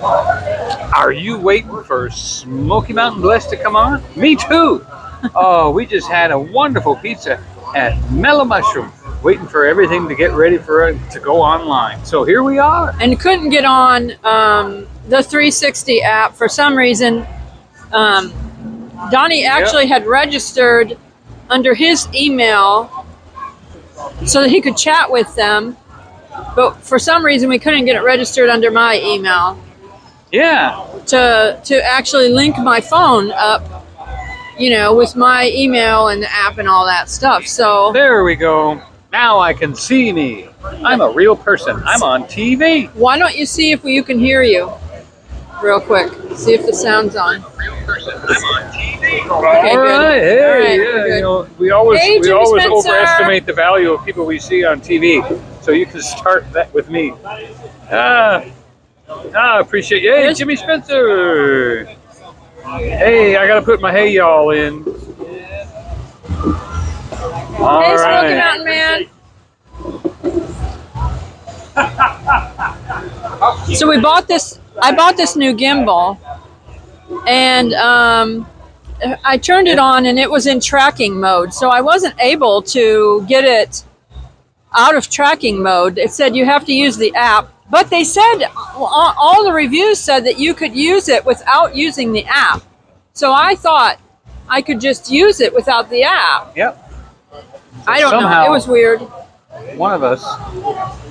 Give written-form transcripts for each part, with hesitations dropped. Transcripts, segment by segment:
Are you waiting for Smoky Mountain Bless to come on? Me too. Oh, we just had a wonderful pizza at Mellow Mushroom, waiting for everything to get ready for it to go online. So here we are. And couldn't get on the 360 app for some reason. Donnie actually had registered under his email so that he could chat with them, but for some reason we couldn't get it registered under my email. Yeah. To actually link my phone up, you know, with my email and the app and all that stuff. So there we go. Now I can see me. I'm a real person. I'm on TV. Why don't you see if you can hear you real quick? See if the sound's on. I'm a real person. I'm on TV. Okay, all right. Hey, all right, yeah. You know, we always Spencer. overestimate the value of people we see on TV. So you can start that with me. I appreciate you. Hey, Jimmy Spencer. Hey, I got to put my hey y'all in. All hey, right. Smoky Mountain Man. So we bought this. I bought this new gimbal, and I turned it on, and it was in tracking mode. So I wasn't able to get it out of tracking mode. It said you have to use the app. But they said, all the reviews said that you could use it without using the app. So I thought I could just use it without the app. Yep. I don't know. It was weird. One of us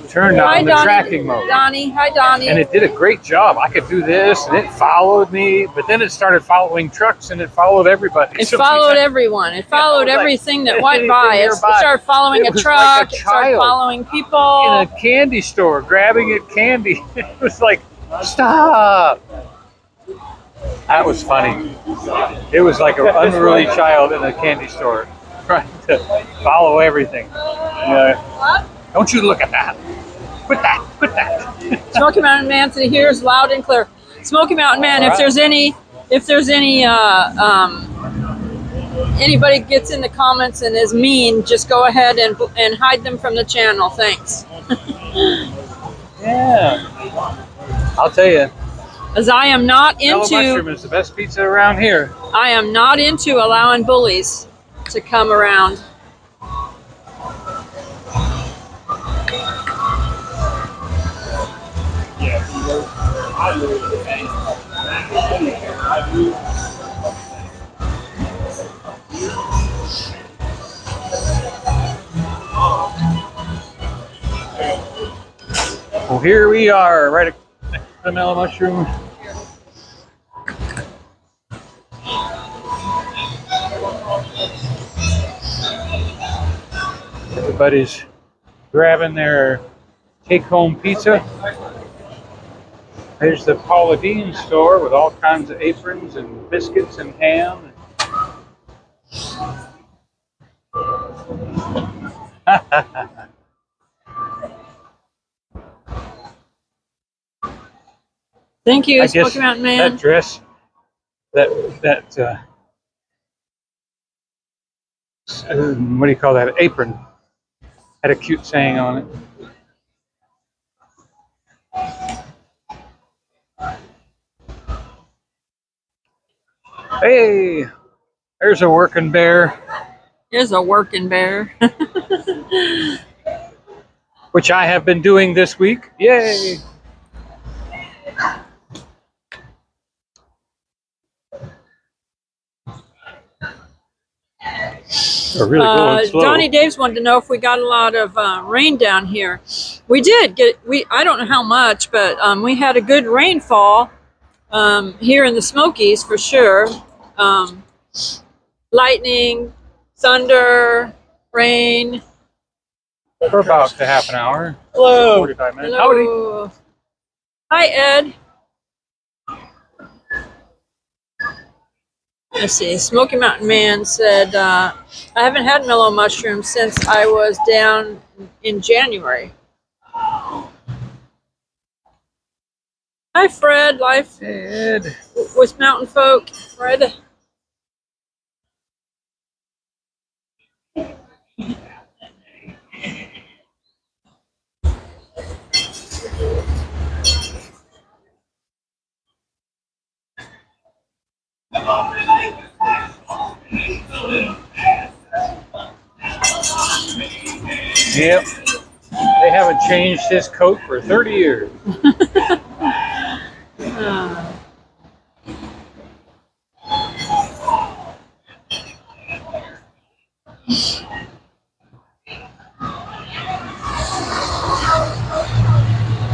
turned on the tracking mode. Donnie. Hi, Donnie. And it did a great job. I could do this, and it followed me, but then it started following trucks, and it followed everybody. It followed everyone. It followed everything that went by. It started following a truck. It started following people. In a candy store, grabbing at candy. It was like, stop. That was funny. It was like an unruly child in a candy store trying to follow everything. Don't you look at that. Quit that. Quit that. Smoky Mountain Man hears loud and clear. Smoky Mountain Man, if there's any anybody gets in the comments and is mean, just go ahead and hide them from the channel. Thanks. Yeah. I'll tell you. As I am not into... Mellow Mushroom is the best pizza around here. I am not into allowing bullies to come around. Well, here we are, right at the Mellow Mushroom. Everybody's grabbing their take-home pizza. There's the Paula Dean store with all kinds of aprons and biscuits and ham. Thank you, Smoky Mountain Man. That dress, what do you call that? Apron had a cute saying on it. Hey, there's a working bear. There's a working bear. Which I have been doing this week. Yay! Really going slow. Donnie Daves wanted to know if we got a lot of rain down here. We did get. I don't know how much, but we had a good rainfall here in the Smokies for sure. Lightning, thunder, rain. For about a half an hour. Hello. 45 minutes. Hello. Howdy. Hi, Ed. Let's see. Smoky Mountain Man said, I haven't had mellow mushrooms since I was down in January. Hi, Fred. Life Ed. with Mountain Folk. Fred. Yep. They haven't changed his coat for 30 years.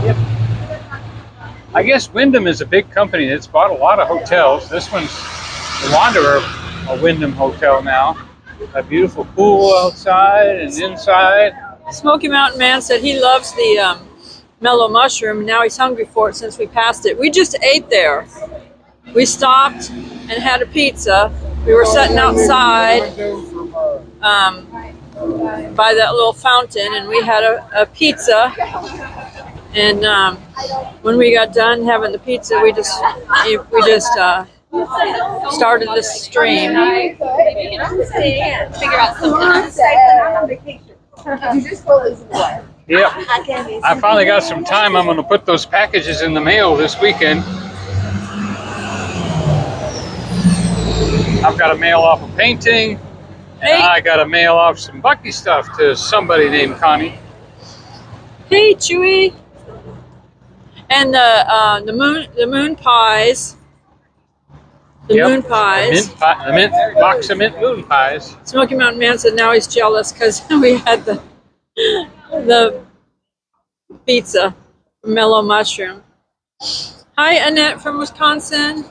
Yep. I guess Wyndham is a big company that's bought a lot of hotels. This one's the Wanderer, a Wyndham hotel now. A beautiful pool outside and inside. Smoky Mountain Man said he loves the mellow mushroom. Now he's hungry for it since we passed it. We just ate there. We stopped and had a pizza. We were sitting outside by that little fountain, and we had a pizza. And when we got done having the pizza, we just started this stream. Figure out something. Yep. I finally got some time. I'm going to put those packages in the mail this weekend. I've got to mail off a painting. And I got to mail off some Bucky stuff to somebody named Connie. Hey, Chewy. And the moon pies. The moon pies. The mint box of mint moon pies. Smoky Mountain Man said now he's jealous because we had the pizza, mellow mushroom. Hi, Annette from Wisconsin.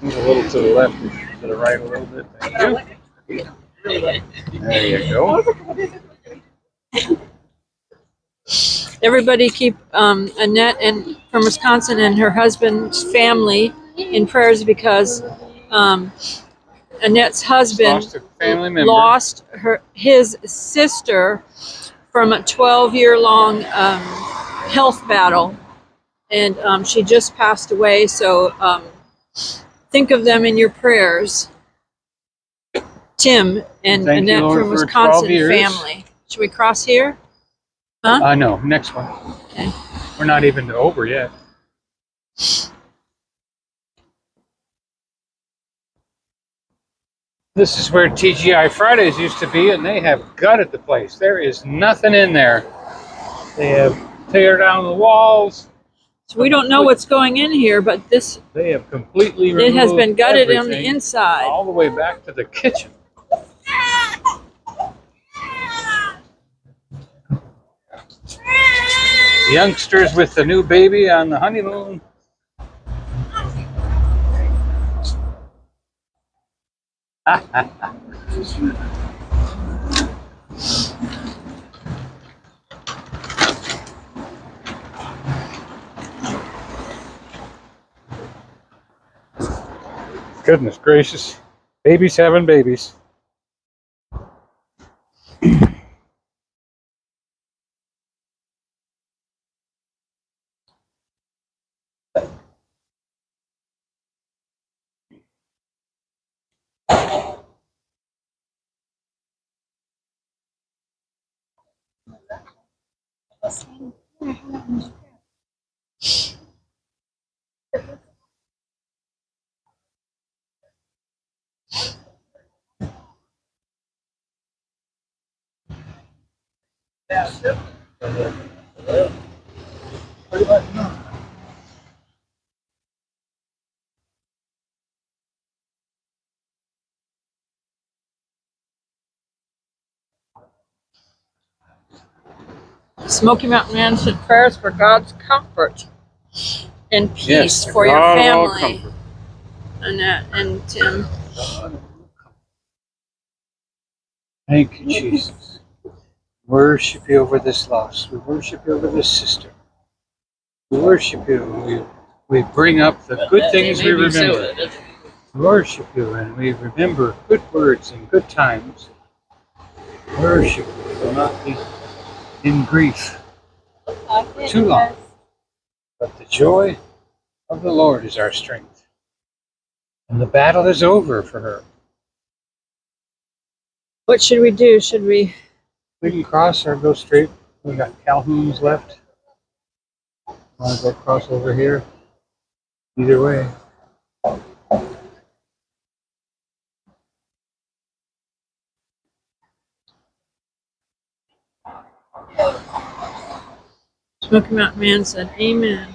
Move a little to the left, to the right a little bit. Thank you. There you go. Everybody keep Annette and from Wisconsin and her husband's family in prayers because Annette's husband Lost a family member. lost his sister from a 12-year-long health battle, and she just passed away. So think of them in your prayers. Tim and Thank you, Annette Lord, from for 12 Wisconsin years. family. Should we cross here? Huh? No, next one. Okay. We're not even over yet. This is where TGI Fridays used to be, and they have gutted the place. There is nothing in there. They have teared down the walls. So we don't know what's going in here, but They have completely it removed has been gutted on the everything, inside. all the way back to the kitchen. The youngsters with the new baby on the honeymoon. Goodness gracious. Babies having babies. Smoky Mountain Man said prayers for God's comfort and peace Yes, for your God of all family. comfort. Annette and Tim. Thank you, Jesus. Worship you over this loss. We worship you over this sister. We worship you. We bring up the good things we remember. We worship you and we remember good words and good times. Worship you. We will not be in grief too long. But the joy of the Lord is our strength. And the battle is over for her. What should we do? Should we? We can cross or go straight. We got Calhoun's left. Want to go cross over here? Either way. Smoky Mountain Man said, "Amen."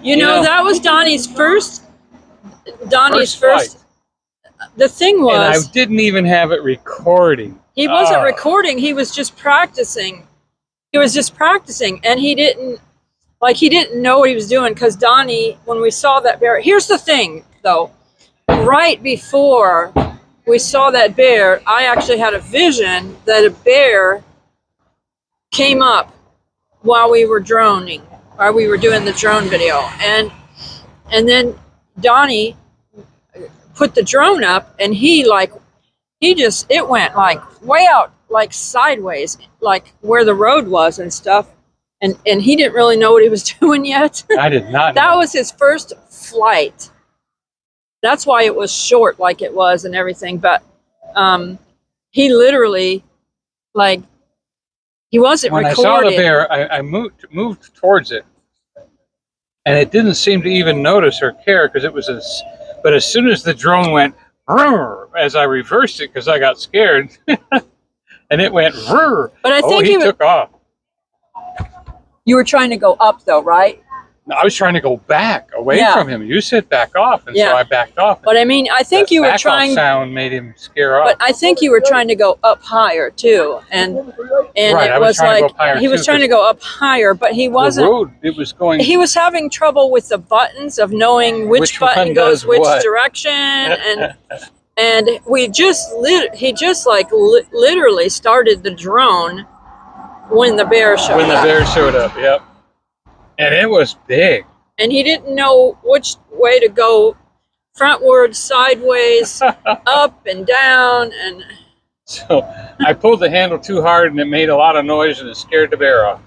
You know, that was Donnie's first. Flight. The thing was, And I didn't even have it recording. he wasn't recording. He was just practicing. And he didn't know what he was doing, because Donnie, when we saw that bear, here's the thing though, right before we saw that bear, I actually had a vision that a bear came up while we were doing the drone video, and then Donnie put the drone up, and it went like way out, like sideways, like where the road was and stuff, and he didn't really know what he was doing yet. I did not know. That was his first flight. That's why it was short like it was and everything, but he literally, like, he wasn't when recording. I saw the bear, I moved towards it, and it didn't seem to even notice or care, because it was but as soon as the drone went, as I reversed it because I got scared, and it went, but I think he took off. You were trying to go up though, right? No, I was trying to go back away from him. You said back off, and so I backed off. But I mean, I think you were trying. Sound made him scare off. But I think you were trying to go up higher too, and right, it was like he was trying to go up higher, but he wasn't. The road, it was going. He was having trouble with the buttons of knowing which button goes which direction, and he just literally started the drone when the bear showed up. When the bear showed up, yep. And it was big. And he didn't know which way to go, frontwards, sideways, up and down. And so I pulled the handle too hard, and it made a lot of noise, and it scared the bear off.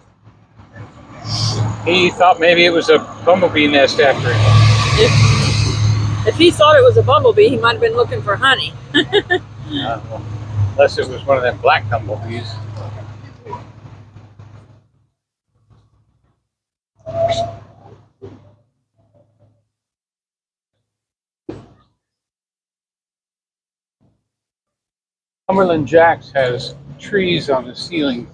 He thought maybe it was a bumblebee nest after him. If he thought it was a bumblebee, he might have been looking for honey. Well, unless it was one of them black bumblebees. Cumberland Jacks has trees on the ceiling.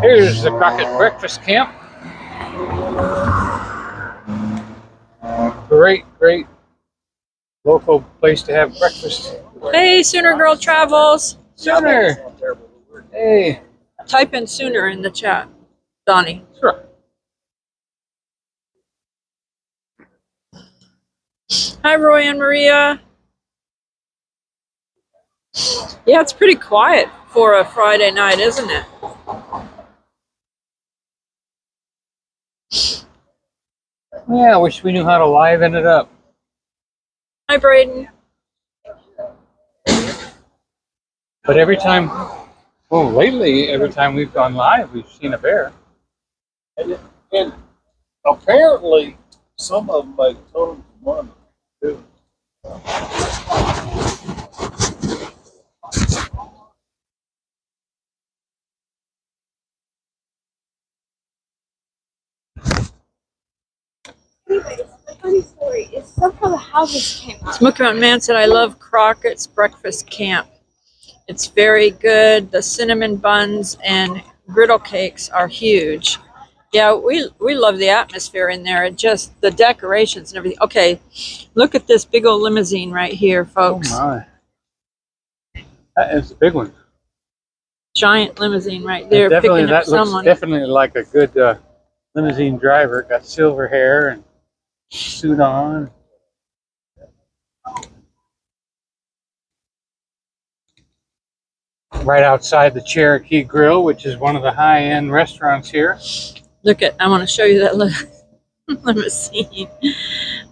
Here's the Crockett Breakfast Camp. Great local place to have breakfast. Hey, Sooner Girl Travels. Sooner. Hey. Type in Sooner in the chat, Donnie. Sure. Hi, Roy and Maria. Yeah, it's pretty quiet for a Friday night, isn't it? Yeah, I wish we knew how to liven it up. Hi, Braden. But every time, well, lately, every time we've gone live, we've seen a bear. And apparently, some of them make tons of money, too. Anyways, the funny story is somehow the houses came out. Smoky Mountain Man said, I love Crockett's Breakfast Camp. It's very good. The cinnamon buns and griddle cakes are huge. Yeah, we love the atmosphere in there. It just, the decorations and everything. Okay, look at this big old limousine right here, folks. Oh my. That is a big one. Giant limousine right there, picking up someone. That looks definitely like a good limousine driver. Got silver hair and suit on. Right outside the Cherokee Grill, which is one of the high-end restaurants here. Look at, I want to show you that limousine.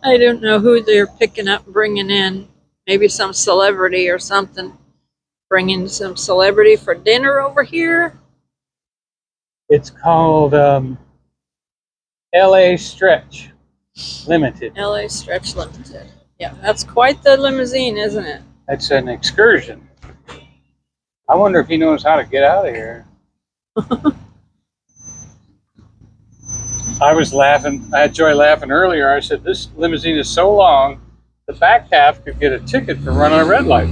I don't know who they're picking up, bringing in. Maybe some celebrity or something. Bringing some celebrity for dinner over here. It's called LA Stretch Limited. LA Stretch Limited. Yeah, that's quite the limousine, isn't it? That's an excursion. I wonder if he knows how to get out of here. I was laughing. I had Joy laughing earlier. I said, this limousine is so long, the back half could get a ticket for running a red light.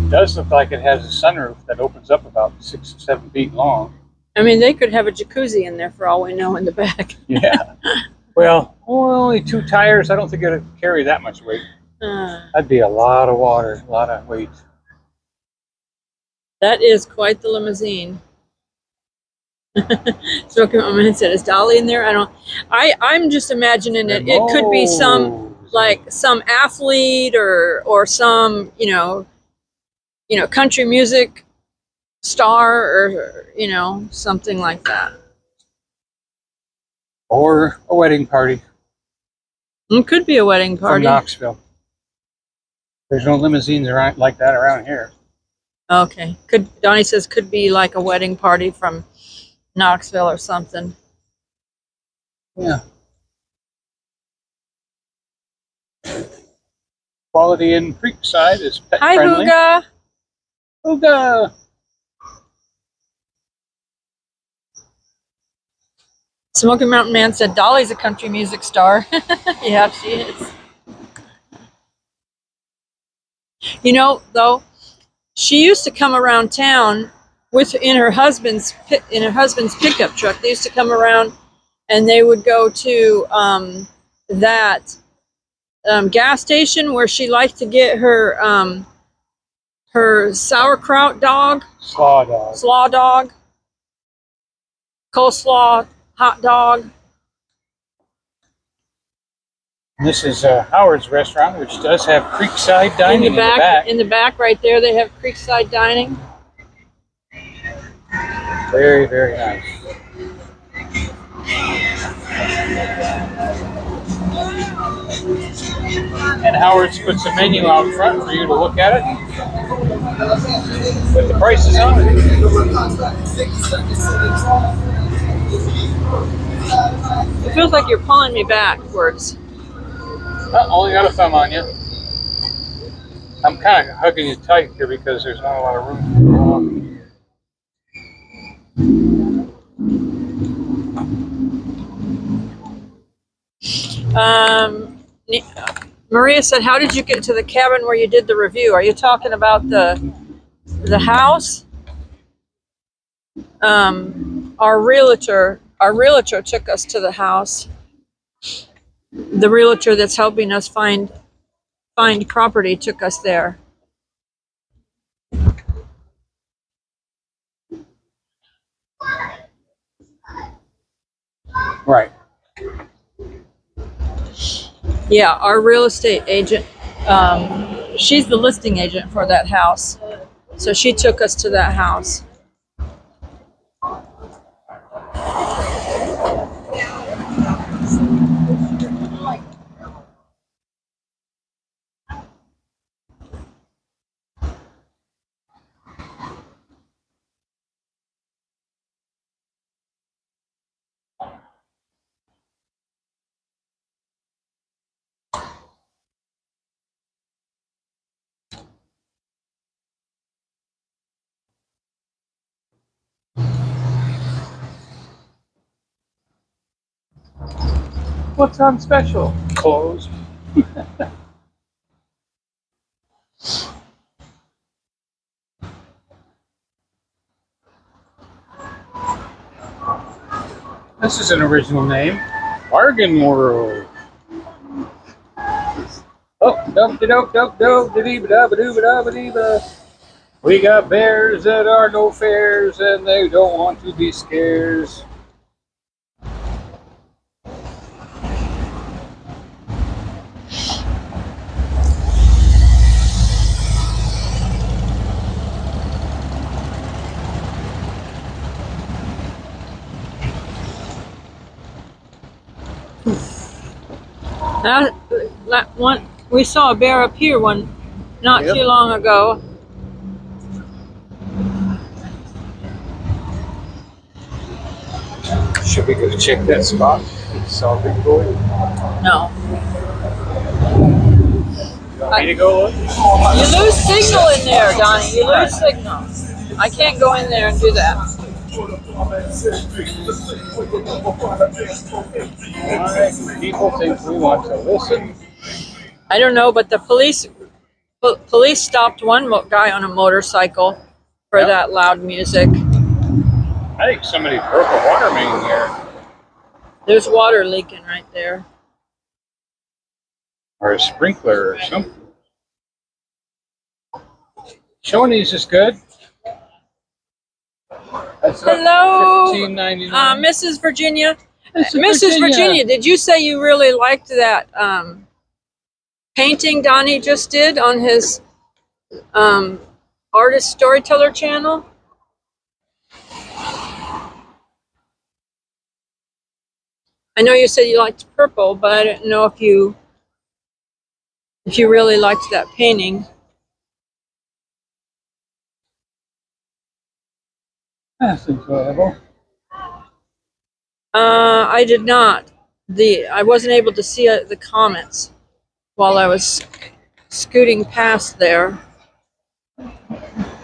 It does look like it has a sunroof that opens up about 6 or 7 feet long. I mean, they could have a jacuzzi in there for all we know in the back. Yeah. Well, only 2 tires. I don't think it'd carry that much weight. That'd be a lot of water, a lot of weight. That is quite the limousine. Smoky Mama said, "Is Dolly in there?" I'm just imagining it. It could be some athlete or some country music star or something like that. Or a wedding party. It could be a wedding party. From Knoxville. There's no limousines around like that around here. Okay. Donnie says could be like a wedding party from Knoxville or something. Yeah. Quality in Creekside is pet friendly. Hi, Hooga. Hooga. Smoky Mountain Man said Dolly's a country music star. Yeah, she is. Though, she used to come around town in her husband's pickup truck. They used to come around, and they would go to that gas station where she liked to get her sauerkraut dog, slaw dog, coleslaw hot dog. This is Howard's restaurant, which does have Creekside dining in the back. In the back, right there, they have Creekside dining. Very, very nice. And Howard's puts a menu out front for you to look at it with the prices on it. It feels like you're pulling me backwards. Only got a thumb on you. I'm kind of hugging you tight here because there's not a lot of room. Maria said, "How did you get to the cabin where you did the review? Are you talking about the house?" Our realtor took us to the house. The realtor that's helping us find property took us there. Right. Yeah, our real estate agent, she's the listing agent for that house. So she took us to that house. What's on special? Closed. This is an original name. Bargain World. Oh, dope-de-dope-dope-dope-de-dee-ba-da-ba-doo-ba-da-ba-dee-ba. We got bears that are no fairs, and they don't want to be scares. We saw a bear up here not too long ago. Should we go check that spot? Saw Big Boy. No. You want me to go look? You lose signal in there, Donnie. You lose signal. I can't go in there and do that. Alright, people think we want to listen. I don't know, but the police stopped one guy on a motorcycle for that loud music. I think somebody broke a water main here. There's water leaking right there. Or a sprinkler or something. Shoney's is good. That's Hello, $15.99. Mrs. Virginia. Mrs. Virginia, did you say you really liked that painting Donnie just did on his artist Storyteller channel? I know you said you liked purple, but I didn't know if you really liked that painting. That's enjoyable. I did not. I wasn't able to see the comments while I was scooting past there.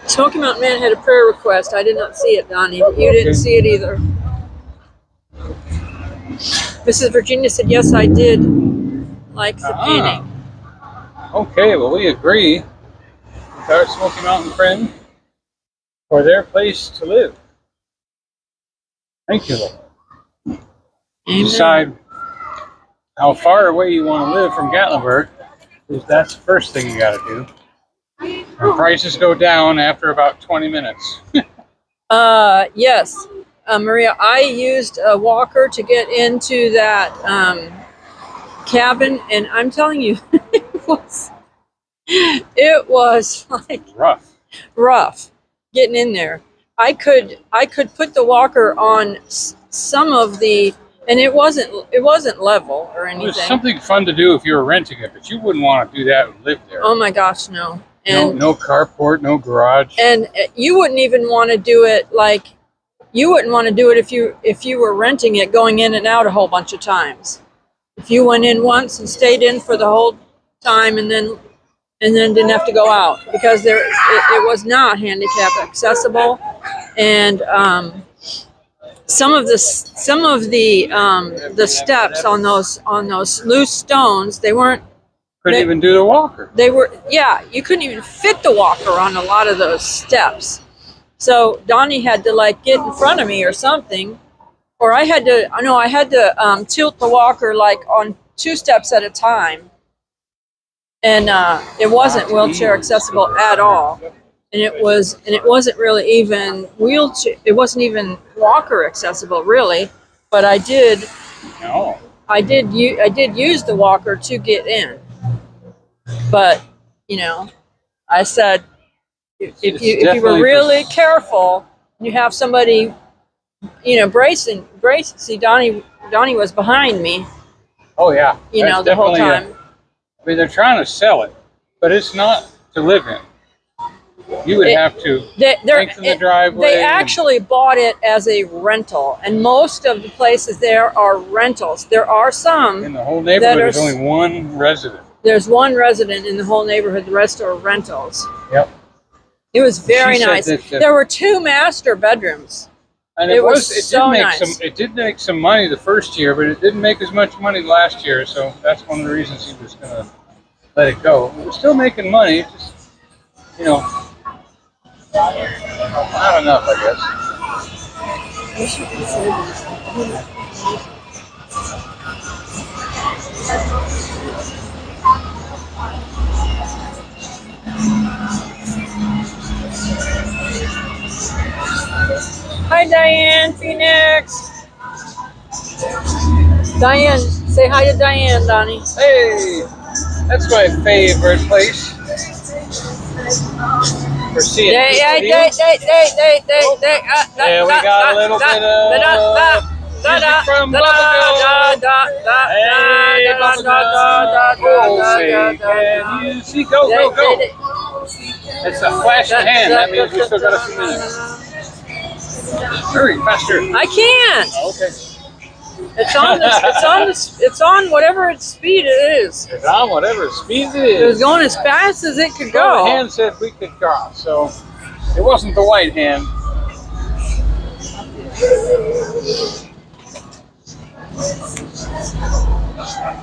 Smoky Mountain Man had a prayer request. I did not see it, Donnie. You didn't see it either. Mrs. Virginia said, yes, I did like the painting. Okay, well, we agree with our Smoky Mountain friend for their place to live. Thank you, Lord. Amen. Decide how far away you want to live from Gatlinburg, because that's the first thing you got to do. And prices go down after about 20 minutes. Yes, Maria, I used a walker to get into that cabin, and I'm telling you, it was like rough getting in there. I could put the walker on some of the, and it wasn't level or anything. It was something fun to do if you were renting it, but you wouldn't want to do that and live there. Oh my gosh, no. And no carport, no garage. And you wouldn't even want to do it if you were renting it, going in and out a whole bunch of times. If you went in once and stayed in for the whole time and then didn't have to go out, because it was not handicap accessible, and some of the steps on those loose stones, they weren't. Couldn't even do the walker. You couldn't even fit the walker on a lot of those steps. So Donnie had to like get in front of me or something, or I had to tilt the walker like on 2 steps at a time. And it wasn't wheelchair accessible at all. And it wasn't really even wheelchair, it wasn't even walker accessible really, but I did use the walker to get in. But, I said, if you were really careful, you have somebody, brace. See, Donnie was behind me. Oh yeah. The whole time. I mean, they're trying to sell it, but it's not to live in. You would have to lengthen the driveway. They actually bought it as a rental, and most of the places there are rentals. There are some. In the whole neighborhood, there's only one resident. There's one resident in the whole neighborhood. The rest are rentals. Yep. It was very nice. There were 2 master bedrooms. And it did make some money the first year, but it didn't make as much money last year. So that's one of the reasons he was going to let it go. It was still making money, just not enough, I Hi, Diane Phoenix. Diane, say hi to Diane, Donnie. Hey, that's my favorite place for seeing Yeah, we got a little bit of music from Bubba. Hey, Bubba. Can you see? Go. It's a flash in the hand. That means we still got a few minutes. Hurry, faster. I can't. Okay. It's on whatever its speed it is. It's on whatever speed it It was is. going as fast as it could Well, go. the hand said we could cross, so it wasn't the white hand.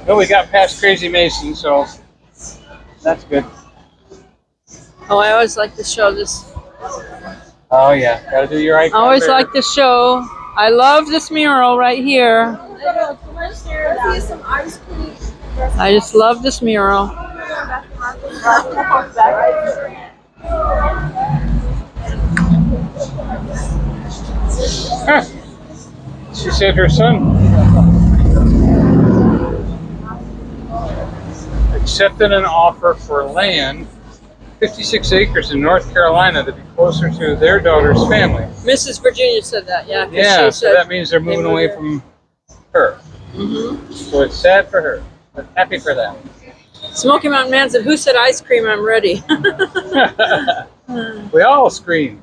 Well, we got past Crazy Mason, so that's good. Oh, I always like to show this. Oh yeah, gotta do your I icon. always there. like to show. I love this mural right here. I just love this mural. Huh. She said her son accepted an offer for land, 56 acres in North Carolina, to be closer to their daughter's family. Mrs. Virginia said that, yeah. 'cause Yeah, she so said that means they're moving away from her. So it's sad for her, but happy for them. Smoky Mountain Man said, "Who said ice cream? I'm ready." We all scream.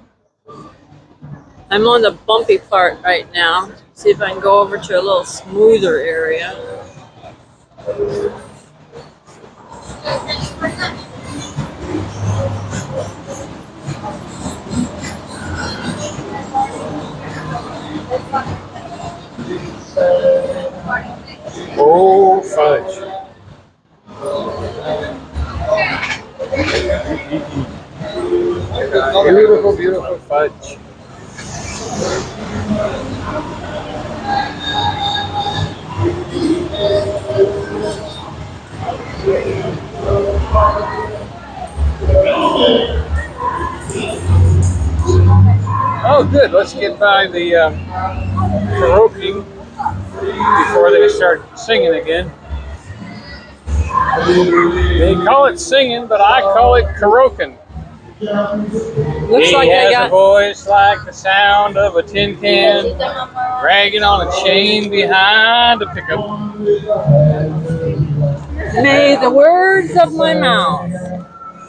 I'm on the bumpy part right now. See if I can go over to a little smoother area. Oh, fudge. Beautiful, beautiful fudge. Oh, good. Let's get by the karaoke before they start singing again. They call it singing, but I call it karaoke. Looks He like they has a got. voice like the sound of a tin can, dragging on a chain behind a pickup. May the words of my mouth.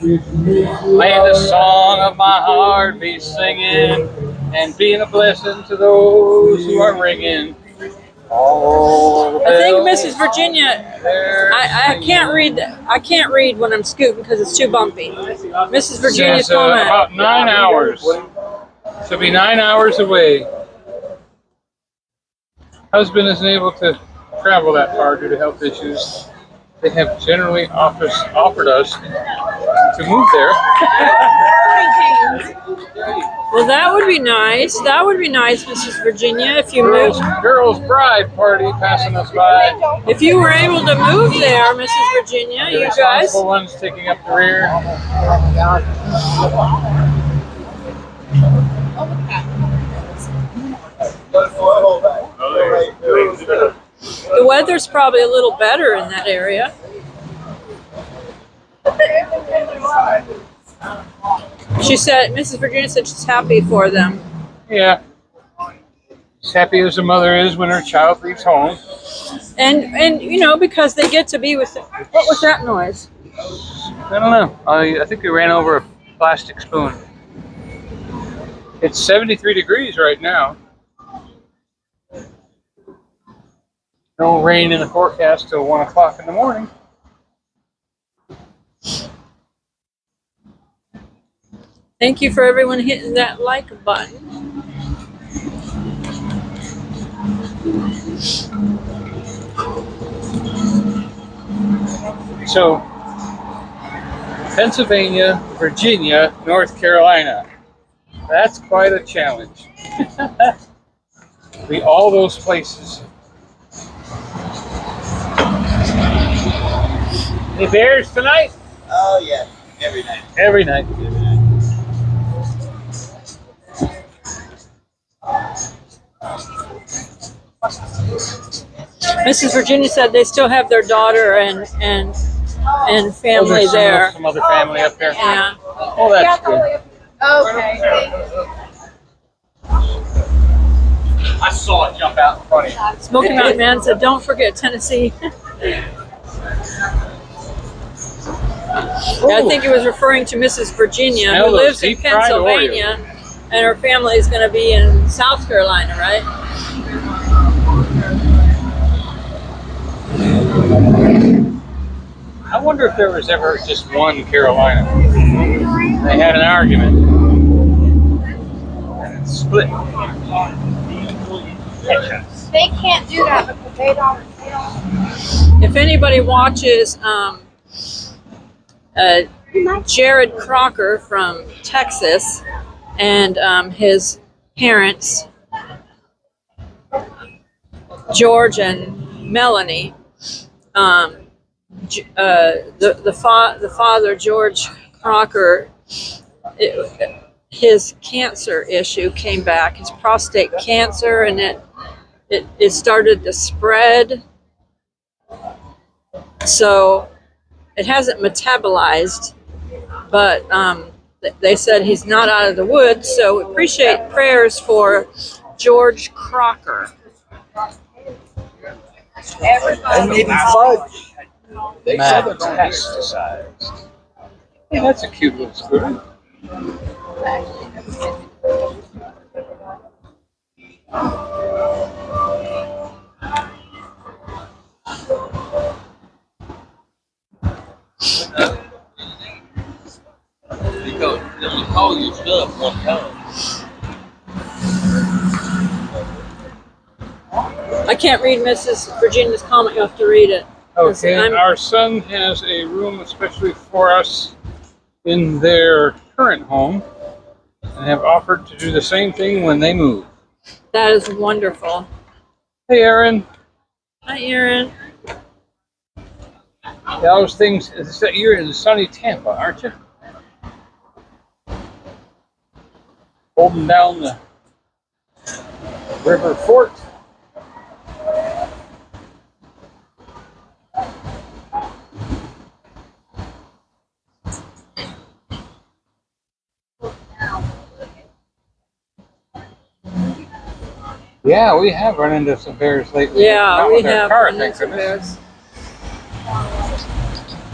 May the song of my heart be singing and being a blessing to those who are ringing. Oh, I think Mrs. Virginia. I can't read. I can't read when I'm scooting because it's too bumpy. Mrs. Virginia's Says, comment. about 9 hours. She'll be 9 hours away. Husband isn't able to travel that far due to health issues. They have generally offered us to move there. Well, that would be nice. That would be nice, Mrs. Virginia, if you moved. Girls' bride party passing us by. If you were able to move there, Mrs. Virginia, The you guys. responsible ones taking up the rear. The weather's probably a little better in that area. She said, Mrs. Virginia said she's happy for them. Yeah. As happy as a mother is when her child leaves home. And you know, because they get to be with them. What was that noise? I don't know. I think we ran over a plastic spoon. It's 73 degrees right now. No rain in the forecast till 1 o'clock in the morning. Thank you for everyone hitting that like button. So, Pennsylvania, Virginia, North Carolina. That's quite a challenge. All those places. Any bears tonight? Oh, yeah. Every night. Every night. Mrs. Virginia said they still have their daughter and family There's there. some other family up there. Yeah. Oh, that's good. Okay. I saw it jump out in front of you. Smoky Mountain Man said, don't forget Tennessee. I think he was referring to Mrs. Virginia, Smell who those lives in deep-fried Pennsylvania, and her family is going to be in South Carolina, right? wonder if there was ever just one Carolina. They had an argument and it split. They can't do that because they don't. If anybody watches Jared Crocker from Texas and his parents, George and Melanie, the father, George Crocker, his cancer issue came back, his prostate cancer, and it started to spread. So it hasn't metabolized, but they said he's not out of the woods. So we appreciate prayers for George Crocker. And maybe fudge. They said they're Metastasized. Hey, that's a cute little scooter. Because you call your stuff one time. I can't read Mrs. Virginia's comment. You have to read it. Okay, I'm- our son has a room especially for us in their current home and have offered to do the same thing when they move. That is wonderful. Hey, Aaron. Hi, Aaron. Those things, you're in sunny Tampa, aren't you? Holding down the river fort. Yeah, we have run into some bears lately. Yeah, Not we with our have car, run thank into goodness. bears.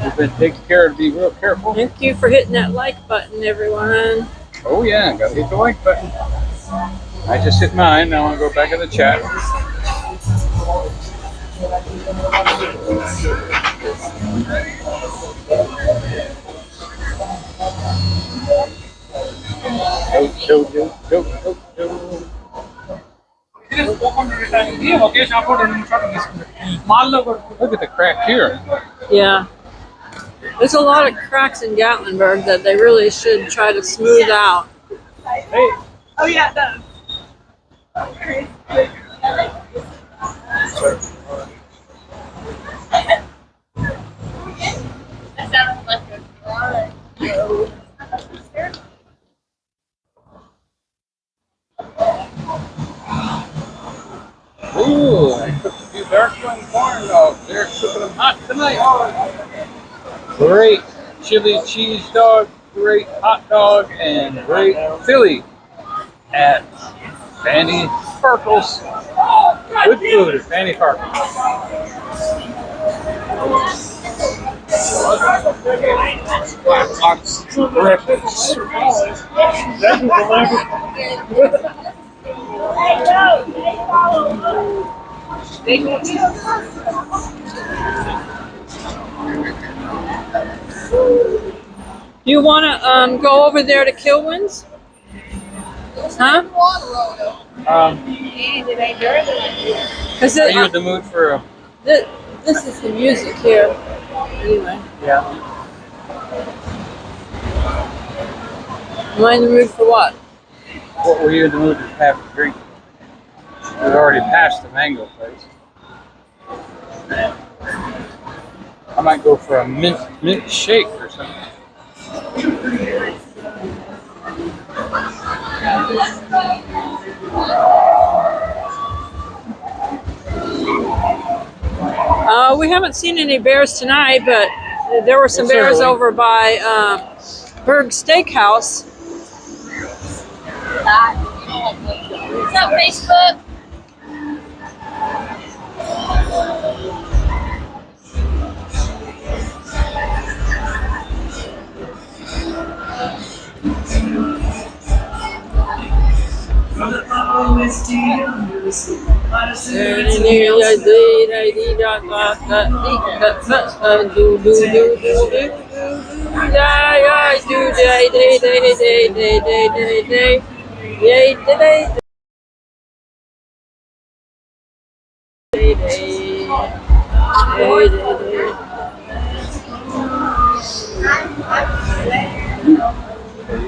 We've been taking care to be real careful. Thank you for hitting that like button, everyone. Oh yeah, gotta hit the like button. I just hit mine. Now I'll go back in the chat. Look at the crack here. Yeah. There's a lot of cracks in Gatlinburg that they really should try to smooth out. Hey. Oh yeah, those. That sounds like a drawing. Ooh, I cooked a few dark one corn dogs. They're cooking them hot tonight. Great chili cheese dog, great hot dog, and great Philly at Fanny Farkle's. Good food at Fanny Farkle's. You want to go over there to Kilwins? Huh? Because Are you in the mood for a... this is the music here. Anyway, Yeah. am I in the mood for what? What were you in the mood to have to drink? We've already passed the mango place. I might go for a mint shake or something. We haven't seen any bears tonight, but there were some It's bears early. over by Berg Steakhouse. What's up, Facebook? You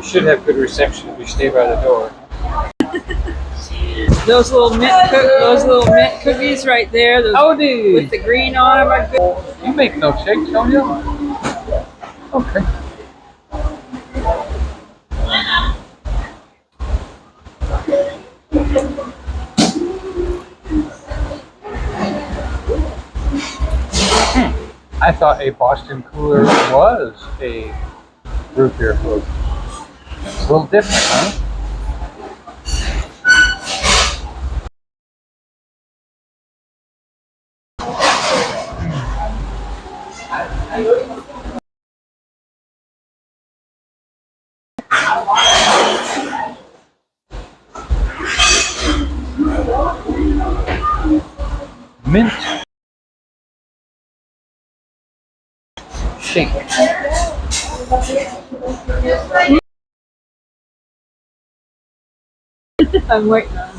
should have good reception if you stay by the door. Those little mint cookies right there. Those with the green on them are good. You make milkshakes, don't you? Okay. I thought a Boston cooler was a root beer float. It's a little different, huh? Mint shake. I'm waiting on.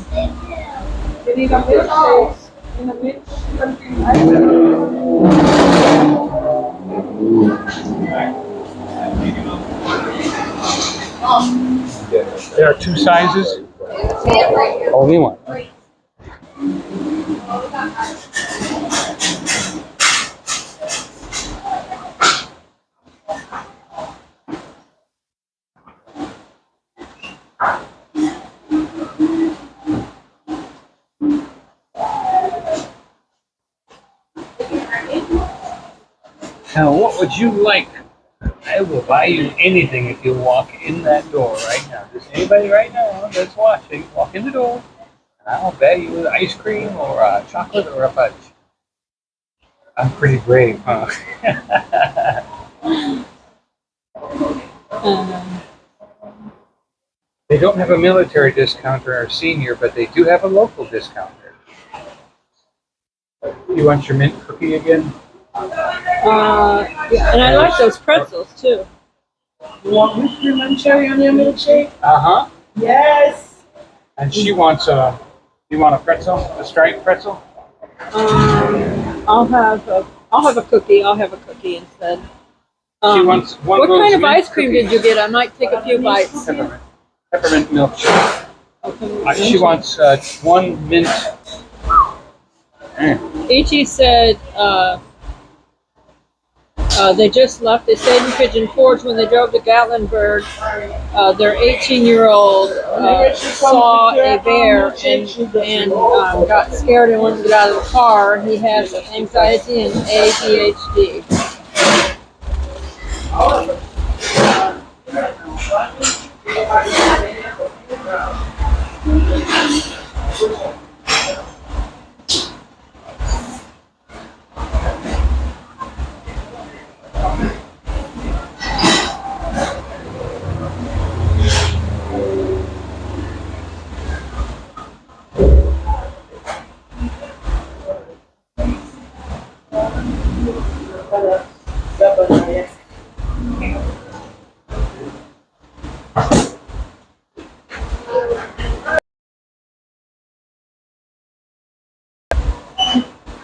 There are two sizes. Only one. Now, what would you like? I will buy you anything if you walk in that door right now. Just anybody right now that's watching, walk in the door, and I'll buy you ice cream or a chocolate or a fudge. I'm pretty brave, huh? They don't have a military discount or a senior, but they do have a local discount there. You want your mint cookie again? Yeah, and I like those pretzels too. You want whipped cream and cherry on your milkshake? Uh-huh. Yes. And she wants you want a pretzel? A striped pretzel? I'll have a cookie. I'll have a cookie instead. She wants one what of those kind of mint ice cream cookies. did you get? I might take a few bites. Peppermint milkshake. She wants one mint. Ichi said they just left. They stayed in Pigeon Forge when they drove to Gatlinburg. Their 18-year-old saw a bear and got scared and wanted to get out of the car. He has anxiety and ADHD.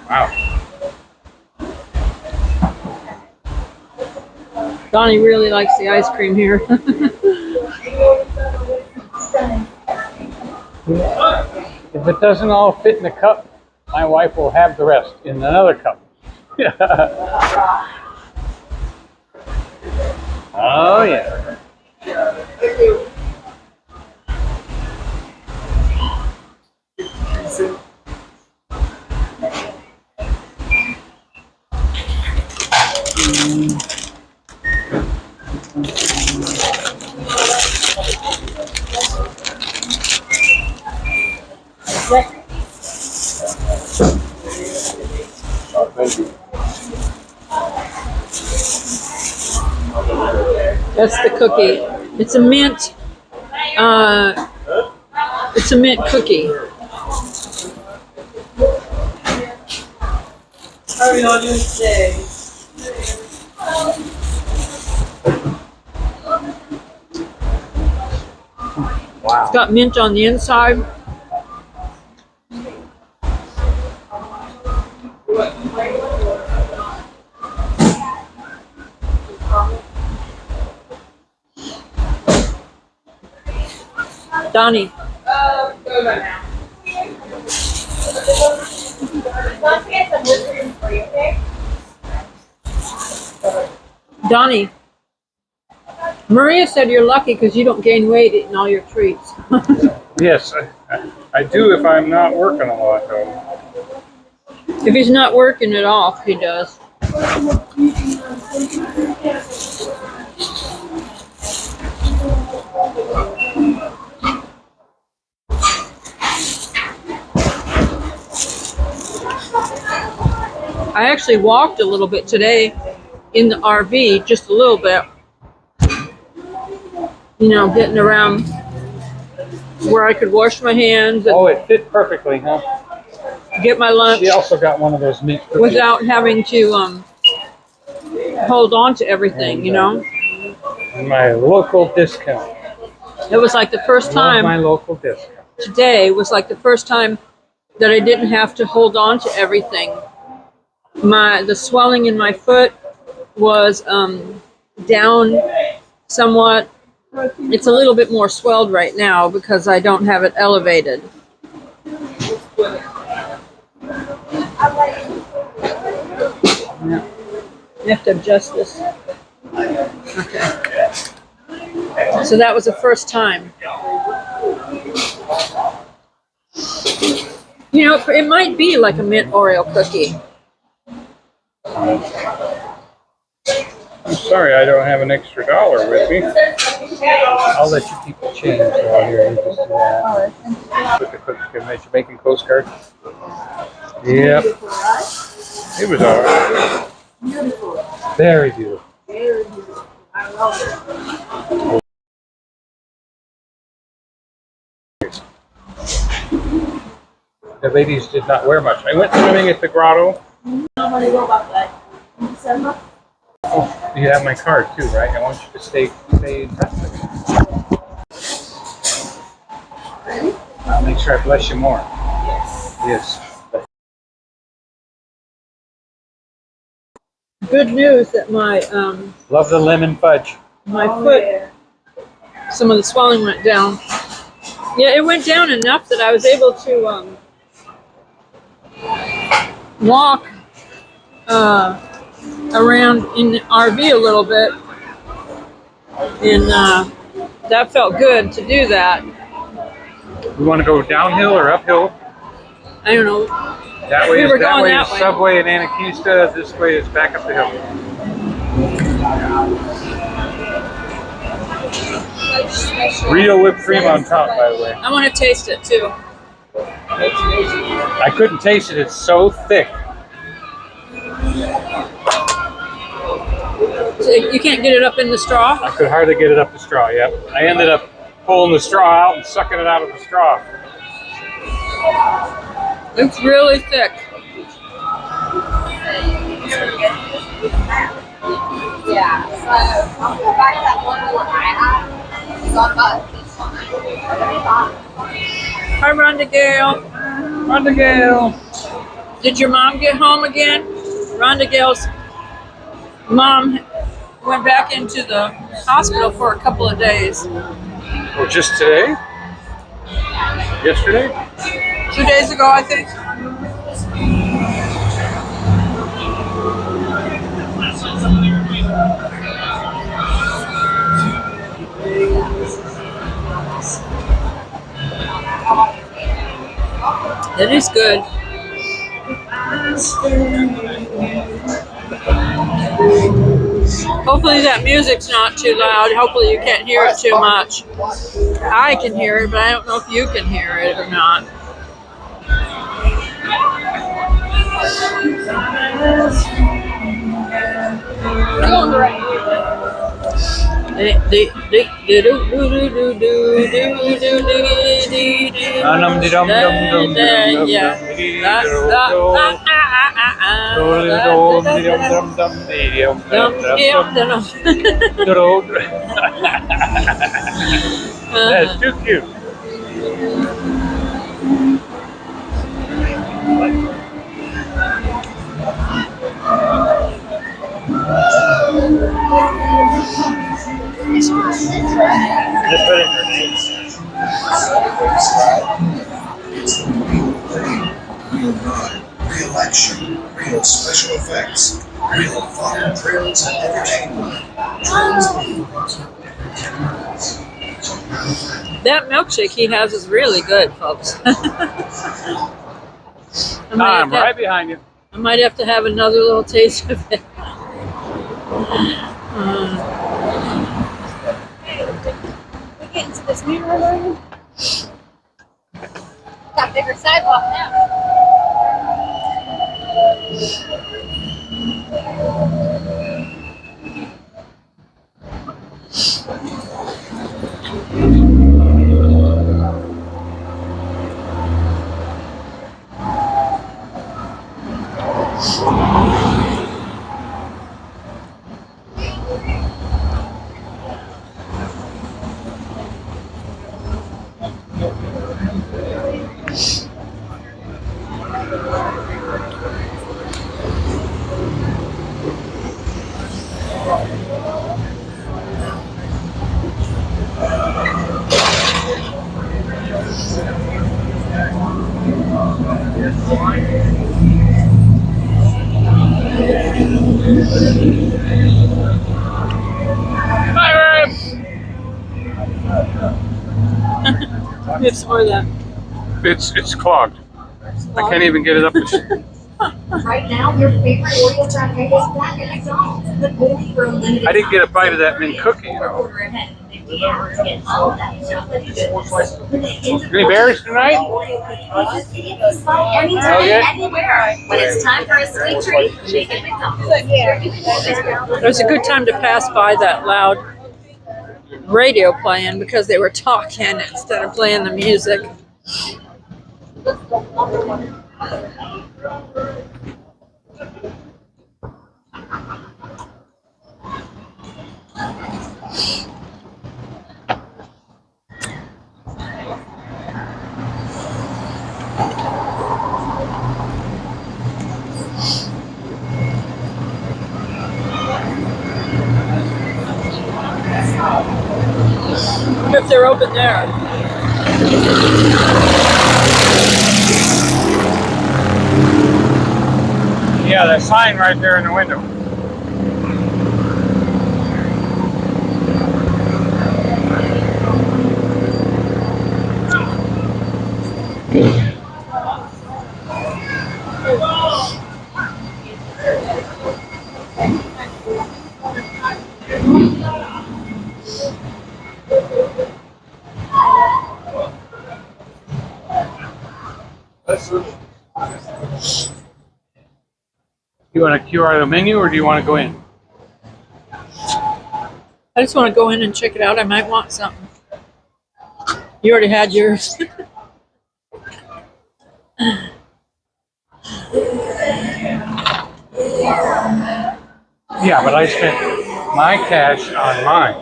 Wow. Donnie really likes the ice cream here. If it doesn't all fit in a cup, my wife will have the rest in another cup. Oh yeah. That's the cookie. It's a mint. It's a mint cookie. Hurry on this day. It's got mint on the inside. Donny. Go right now. Don't forget some whipped cream for you, okay? Donny. Maria said you're lucky because you don't gain weight eating all your treats. Yes, I do if I'm not working a lot, though. If he's not working it off, he does. I actually walked a little bit today in the RV, just a little bit. You know, getting around where I could wash my hands and Oh, it fit perfectly, huh? get my lunch She also got one of those mint cookies. without having to hold on to everything, you know. My local discount. It was like the first Love my time local discount. today was like the first time that I didn't have to hold on to everything. The swelling in my foot was down somewhat. It's a little bit more swelled right now because I don't have it elevated. You have to adjust this. Okay. So that was the first time. You know, it might be like a mint Oreo cookie. I'm sorry I don't have an extra $1 with me. I'll let you keep the change while here. You just do that. Put the cookie in. You're making postcards? Yep. It was alright. Beautiful. Very beautiful. Very beautiful. I love it. The ladies did not wear much. I went swimming at the grotto. How many go about that? In December? Oh, you have my card too, right? I want you to stay in touch with me. Ready? I'll make sure I bless you more. Yes. Yes. Good news that my Love the lemon fudge. foot, some of the swelling went down. Yeah, it went down enough that I was able to walk around in the RV a little bit, and that felt good to do that. We want to go downhill or uphill? I don't know. That way We is were that going way that is way. Subway and Anakeesta. This way is back up the hill. Real whipped cream on top, by the way. I want to taste it too. I couldn't taste it. It's so thick. So you can't get it up in the straw? I could hardly get it up the straw. Yep. I ended up pulling the straw out and sucking it out of the straw. It's really thick. Yeah, so I'll go back to that one where I had. You got about this one. Hi, Rhonda Gale. Rhonda Gale. Did your mom get home again? Rhonda Gale's mom went back into the hospital for a couple of days. Or just today? Yesterday? 2 days ago, I think. It is good. Hopefully that music's not too loud. Hopefully you can't hear it too much. I can hear it, but I don't know if you can hear it or not. We're going the right way. That's too cute. Just put in her name. Real ride, real action, real special effects, real fun, thrills, and entertainment. That milkshake he has is really good, folks. I'm right behind you. I might have to have another little taste of it. We get into this new room. Got bigger sidewalk now. It's more that. It's clogged. I can't even get it up. Right now, your favorite Oreo frappe is back at McDonald's, but only for a limited I didn't get a bite of that time. mint cookie, you know. Order ahead in 50 hours to get all of that chocolate goodness. Any berries tonight? Anytime, anywhere. When it's time for a sweet treat, shake it McDonald's. It was a good time to pass by that loud radio playing because they were talking instead of playing the music. If they're open there. Yeah, that sign right there in the window. You want to QR the menu or do you want to go in? I just want to go in and check it out. I might want something. You already had yours. Yeah, but I spent my cash on mine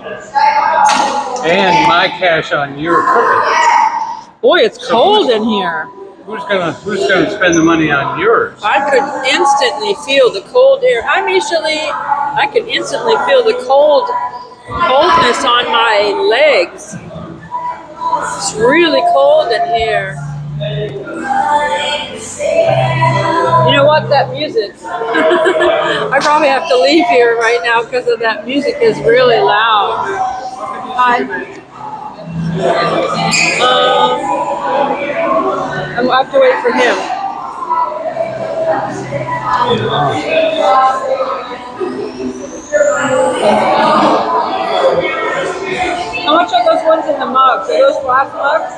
and my cash on your cookie. Boy, it's cold in here. Who's gonna spend the money on yours? I could instantly feel the cold air. Hi, Michelle. I could instantly feel the coldness on my legs. It's really cold in here. You know what? That music. I probably have to leave here right now because of that music is really loud. Hi. I'll have to wait for him. How much are those ones in the mugs? Are those glass mugs?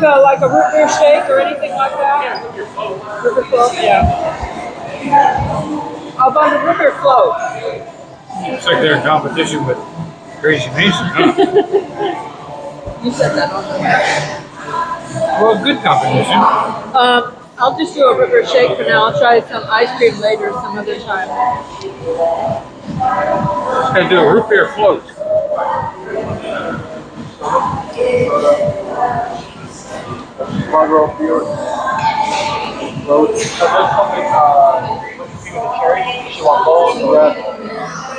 like a root beer shake or anything like that? Root beer float. Yeah. How about the root beer float? Looks like they're in competition with Crazy Mason, huh? You said that on the Well, good competition. I'll just do a root beer shake for now. I'll try some ice cream later some other time. Just gonna do a root beer float.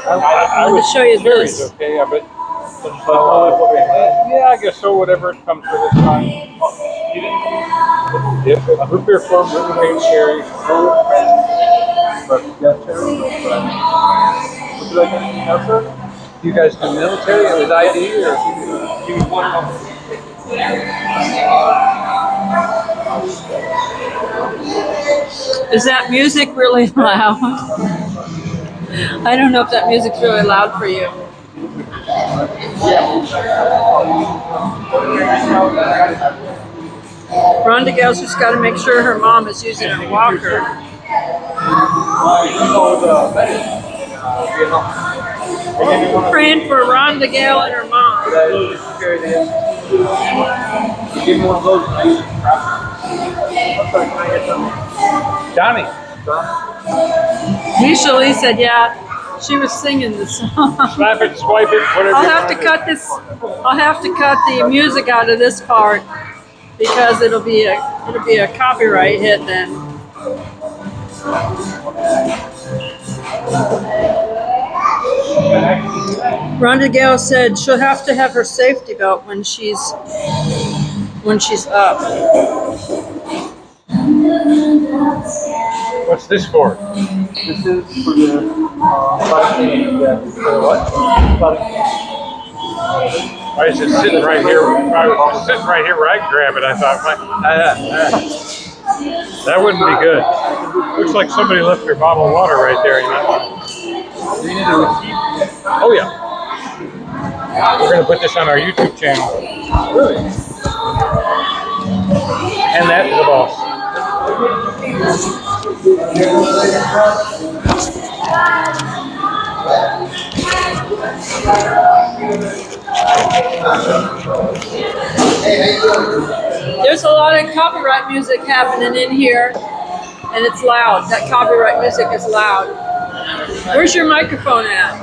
I want to show you Cherries, this. okay, I bet. Yeah, I guess so. Whatever it comes for this time. Yep, root beer float, root beer cherry. But you got cherry? Would you like anything else, sir? You guys do military with ID, or you want them? Is that music really loud? I don't know if that music's really loud for you. Rhonda Gale's just got to make sure her mom is using her walker. Praying for Rhonda Gale and her mom. Donny. Usually said, yeah, she was singing the song. Slap it, swipe it, whatever. I'll have to cut this. I'll have to cut the music out of this part because it'll be a copyright hit then. Rhonda Gale said she'll have to have her safety belt when she's up. What's this for? This is for the for the what? Why is it sitting right here? I was sitting right here where I can grab it. I thought, that wouldn't be good. Looks like somebody left their bottle of water right there. You know? Do you need a receipt? Oh yeah. We're gonna put this on our YouTube channel. Really? And that to the boss. There's a lot of copyright music happening in here, and it's loud. That copyright music is loud. Where's your microphone at?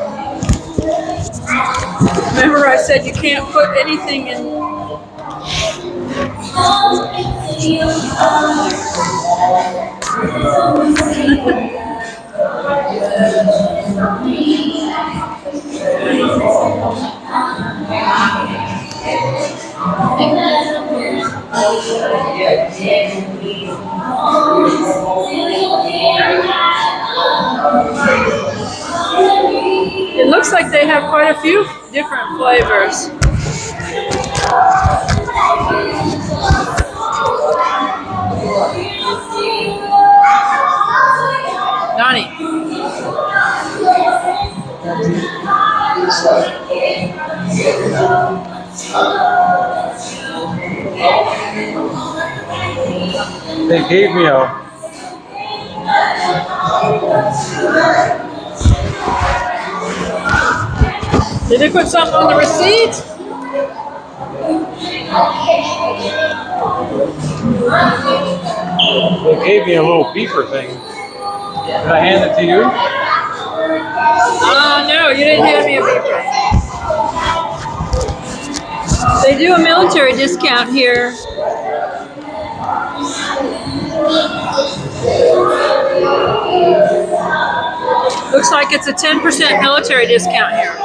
Remember I said you can't put anything in. It looks like they have quite a few different flavors. Donnie. They gave me a Did they put something on the receipt? They gave me a little beeper thing. Did I hand it to you? No, you didn't hand me a beeper. They do a military discount here. Looks like it's a 10% military discount here.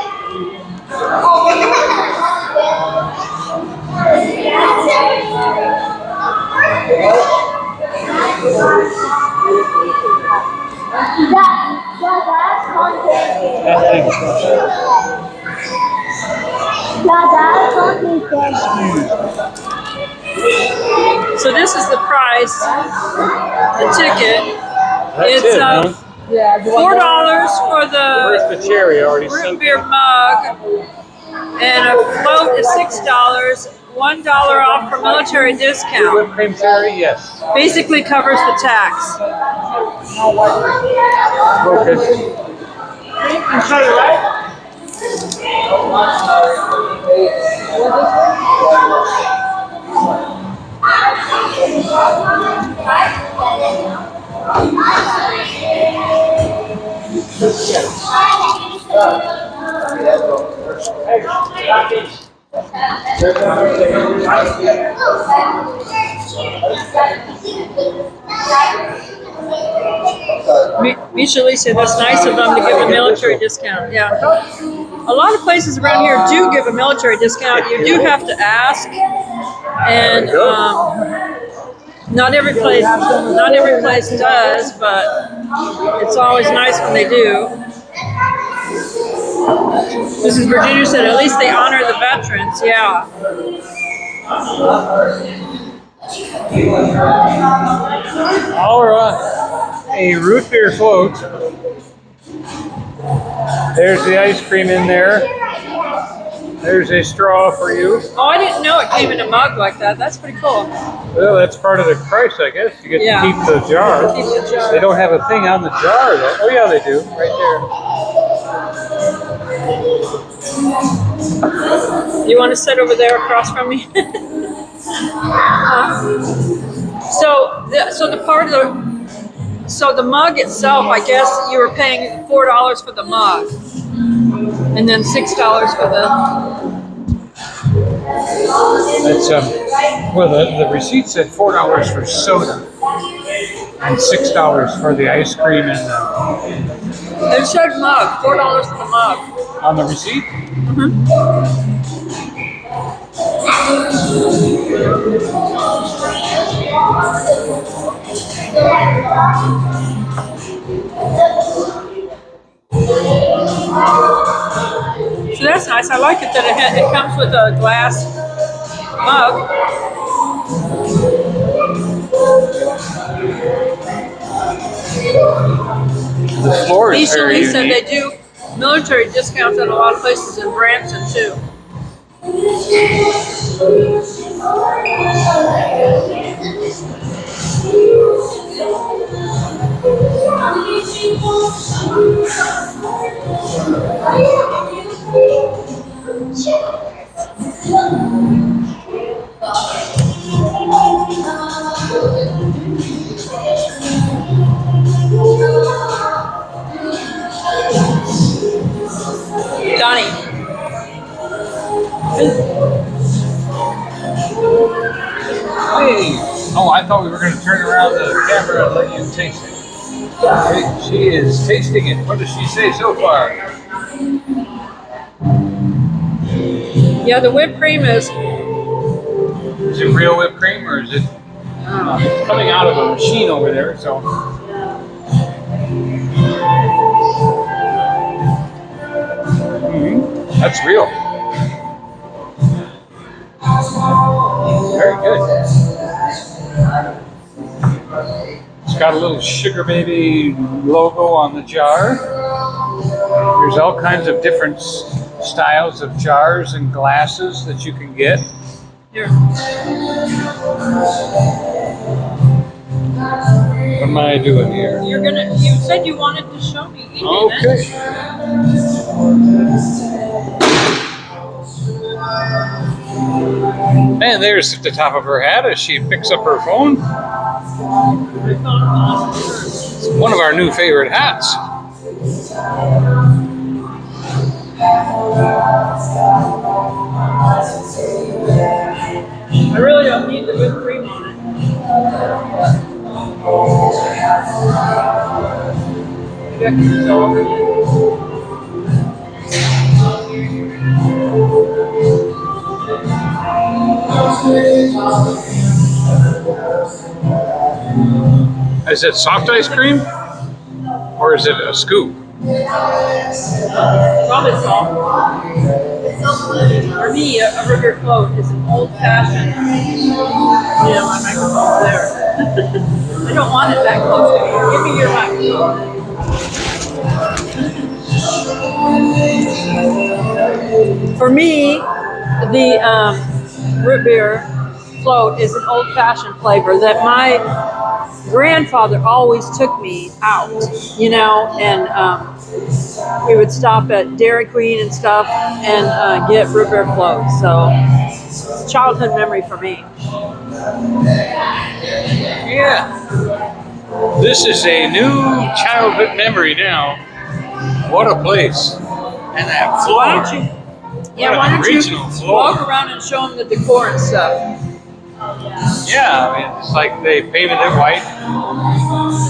So this is the price, the ticket. That's It's it, huh? $4 for Where's the cherry? I already root seen beer mug, and a float is $6 $1 off for military discount. Whipped cream cherry, yes. Basically covers the tax. Okay. Misha Lee said that's nice of them to give a military discount. Yeah. A lot of places around here do give a military discount. You do have to ask. And not every place does, but it's always nice when they do. Mrs. Virginia said at least they honor the veterans. Yeah. All right. A root beer float. There's the ice cream in there. There's a straw for you. Oh, I didn't know it came in a mug like that. That's pretty cool. Well, that's part of the price, I guess. You get Yeah. to keep the jar. Keep the jar. They don't have a thing on the jar, though. Oh, yeah, they do. Right there. You want to sit over there across from me? So the mug itself, I guess you were paying $4 for the mug, and then $6 for the. That's well, the receipt said $4 for soda and $6 for the ice cream and It said mug, $4 for the mug. on the receipt. So that's nice. I like it that it comes with a glass mug. The floor is Misha very Lee said unique. they do military discounts at a lot of places in Branson too. Donny. Hey! Oh, I thought we were going to turn around the camera and let you taste it. She is tasting it. What does she say so far? Yeah, the whipped cream is. Is it real whipped cream or is it coming out of a machine over there? So. That's real. Very good. It's got a little Sugar Baby logo on the jar. There's all kinds of different styles of jars and glasses that you can get. Here. What am I doing here? You said you wanted to show me eating Okay. it. And there's at the top of her hat as she picks up her phone. It's one of our new favorite hats. I really don't need the whipped cream on it. Maybe I can just go over it. Is it soft ice cream? Or is it a scoop? Probably soft. For me, a river float is an old-fashioned. Yeah, my microphone's there. I don't want it that close to me. Give me your microphone. For me, the root beer float is an old-fashioned flavor that my grandfather always took me out, you know, and we would stop at Dairy Queen and stuff and get root beer float. So it's a childhood memory for me. Yeah. This is a new childhood memory now. What a place. And that floor. Why don't you? Yeah, why don't you Regional floor. walk around and show them the decor and stuff? Yeah, I mean, it's like they painted it white.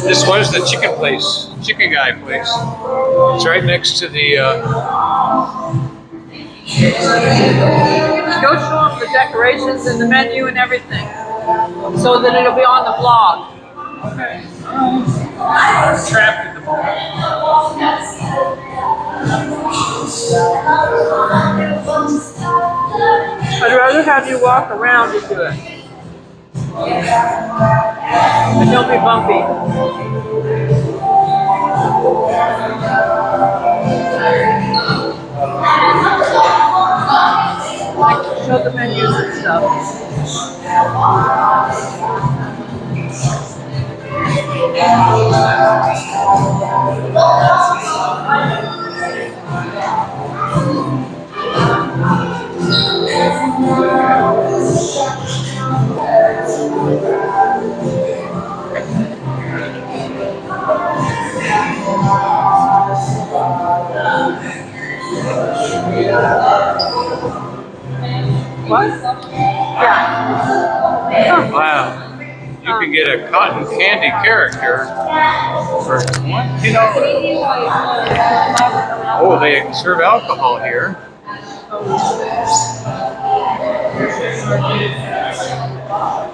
This was the chicken place, chicken guy place. It's right next to the. Go show them the decorations and the menu and everything, so that it'll be on the blog. Okay. Trapped in the mall. I'd rather have you walk around and do it. And don't be bumpy. Like to show the menus and stuff. What? Yeah. Wow. You can get a cotton candy character for $20. Oh, they serve alcohol here.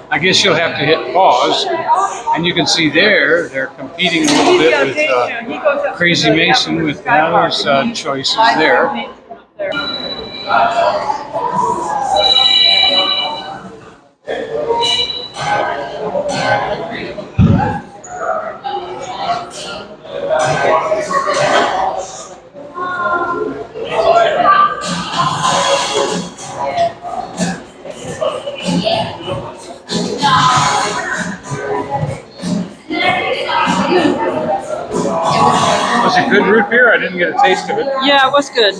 I guess you'll have to hit pause, and you can see there they're competing a little bit with Crazy Mason with those choices there. Was it good root beer? I didn't get a taste of it. Yeah, it was good.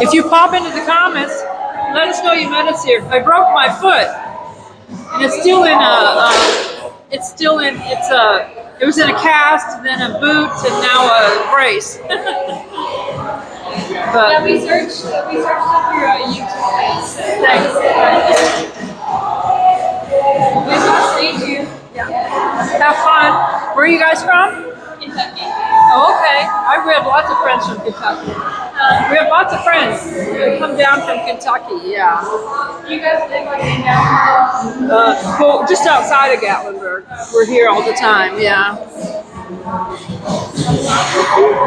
If you pop into the comments, let us know you met us here. I broke my foot, and it's still in it was in a cast, then a boot, and now a brace. But Yeah, we searched it through YouTube. thanks. Nice to meet you. Have fun. Where are you guys from? Kentucky. Oh, okay. We have lots of friends from Kentucky. We have lots of friends who come down from Kentucky, yeah. You guys live like in Gatlinburg? Well, just outside of Gatlinburg. We're here all the time, yeah.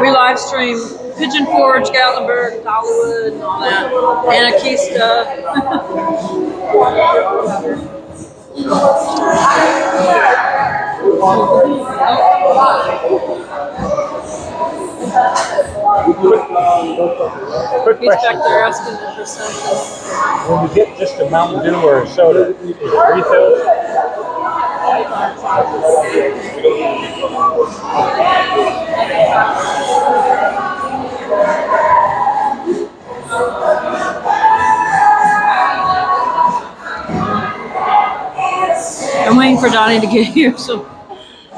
We live stream Pigeon Forge, Gatlinburg, Dollywood, and all that. Anarchista. Quick He's back question. there asking them for something. When you get just a Mountain Dew or a soda, is it refilled? I'm waiting for Donnie to get here, so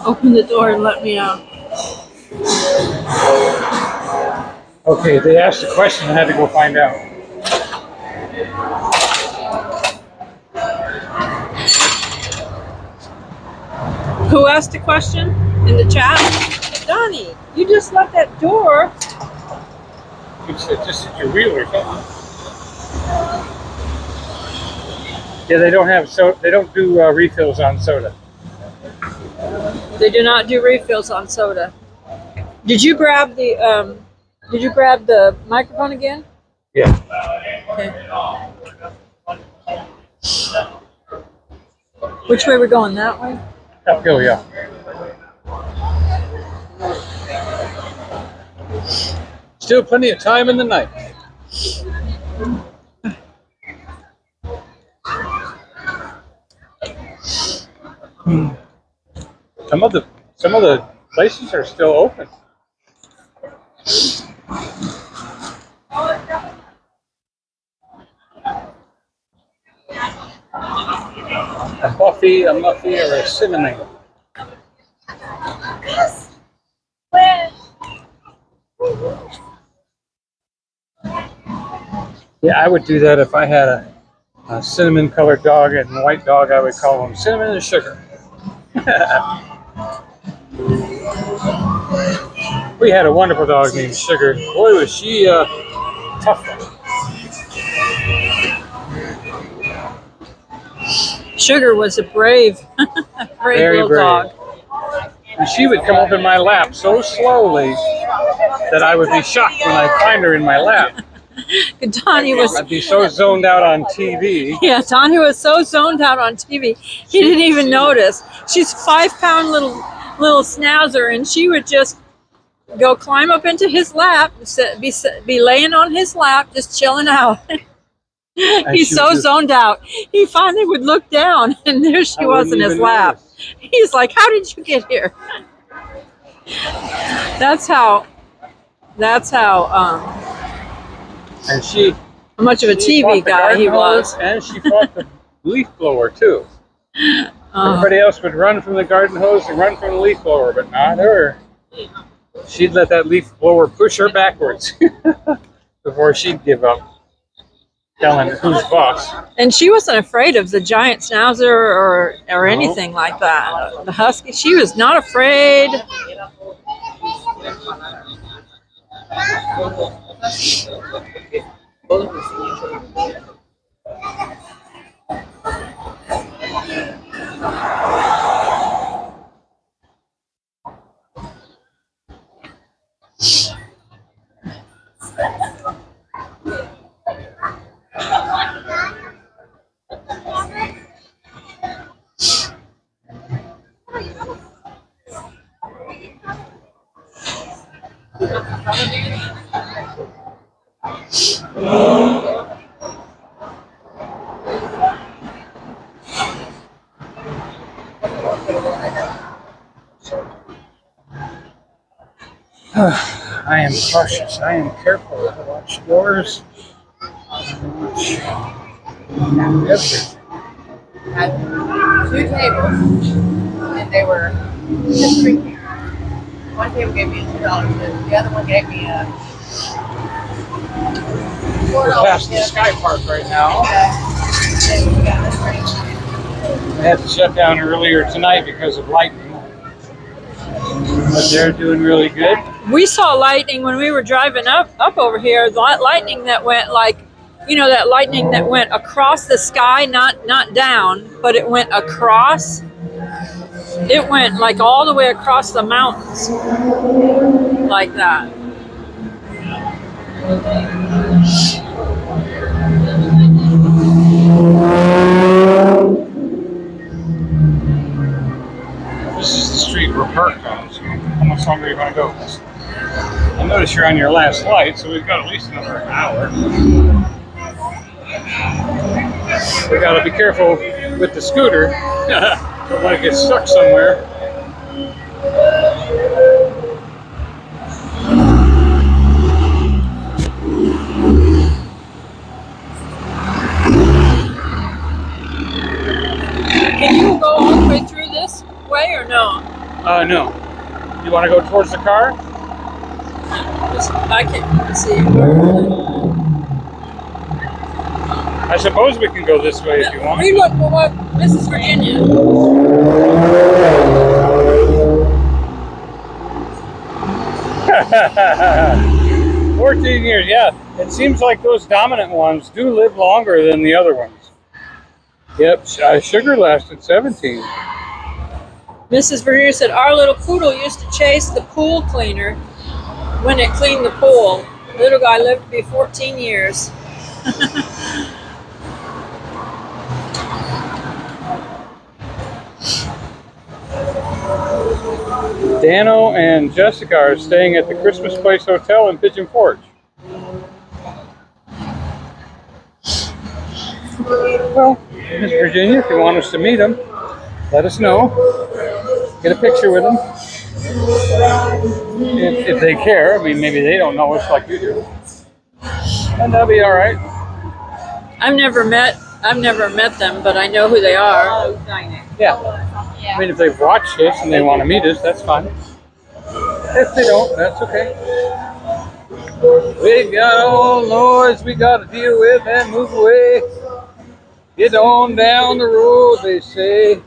open the door and let me out. Okay, they asked a question. I had to go find out. Who asked a question in the chat? Donnie, you just left that door. It's just at your wheel or something. Yeah, they don't have they don't do refills on soda. They do not do refills on soda. Did you grab the microphone again? Yeah. Okay. Which way we're going? That way? Uphill, yeah. Still plenty of time in the night. Some of the places are still open. A Buffy, a Muffy, or a cinnamon. Yeah, I would do that if I had a cinnamon colored dog and a white dog. I would call them Cinnamon and Sugar. We had a wonderful dog named Sugar. Boy, was she tough one. Sugar was a brave, Very little brave. dog. And she would come up in my lap so slowly that I would be shocked when I find her in my lap. Donnie was. I'd be so zoned out on TV. Yeah, Donnie was so zoned out on TV, he didn't even notice. She's a 5-pound little schnauzer, and she would just go climb up into his lap, be laying on his lap, just chilling out. He's so zoned out. He finally would look down, and there she was in his lap. He's like, "How did you get here?" That's how. And she How much of a TV guy he was. And she fought the leaf blower too. Everybody else would run from the garden hose and run from the leaf blower, but not her. She'd let that leaf blower push her backwards before she'd give up, telling who's boss. And she wasn't afraid of the giant schnauzer or anything like that. The husky, she was not afraid. I am cautious. I am careful. I watch doors. Had 2 tables, and they were just freaking. One table gave me a $2 tip. The other one gave me a $4 We're past the tip. Sky Park right now. And we got this range. They had to shut down earlier tonight because of lightning. But they're doing really good. We saw lightning when we were driving up over here. The lightning that went that lightning that went across the sky, not down, but it went across. It went like all the way across the mountains, like that. This is the street we're parked on, so how much longer are you going to go? I notice you're on your last light, so we've got at least another hour. We got to be careful with the scooter. Don't want to get stuck somewhere. Can you go all the way through this way or no? No. You want to go towards the car? I can't see. I suppose we can go this way if you want. Read what Mrs. Virginia. 14 years, yeah. It seems like those dominant ones do live longer than the other ones. Yep, Sugar lasted 17. Mrs. Virginia said, our little poodle used to chase the pool cleaner when it cleaned the pool. The little guy lived to be 14 years. Dano and Jessica are staying at the Christmas Place Hotel in Pigeon Forge. Well, Miss Virginia, if you want us to meet them, let us know. Get a picture with them. If they care. I mean, maybe they don't know us like you do. And that'll be all right. I've never met them, but I know who they are. Yeah. I mean, if they've watched this and they want to meet us, that's fine. If they don't, that's okay. We got all noise we got to deal with and move away. Get on down the road, they say.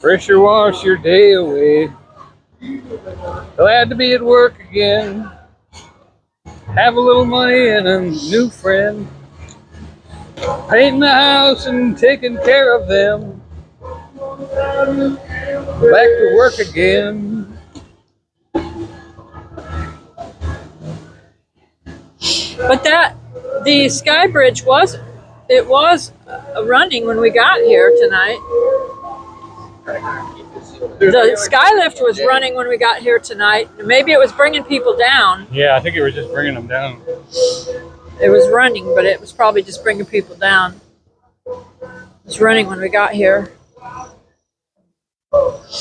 Pressure wash your day away. Glad to be at work again. Have a little money and a new friend. Painting the house and taking care of them. Back to work again. But the Sky Bridge was running when we got here tonight. The Skylift was running when we got here tonight. Maybe it was bringing people down. Yeah, I think it was just bringing them down. It was running, but it was probably just bringing people down. It was running when we got here.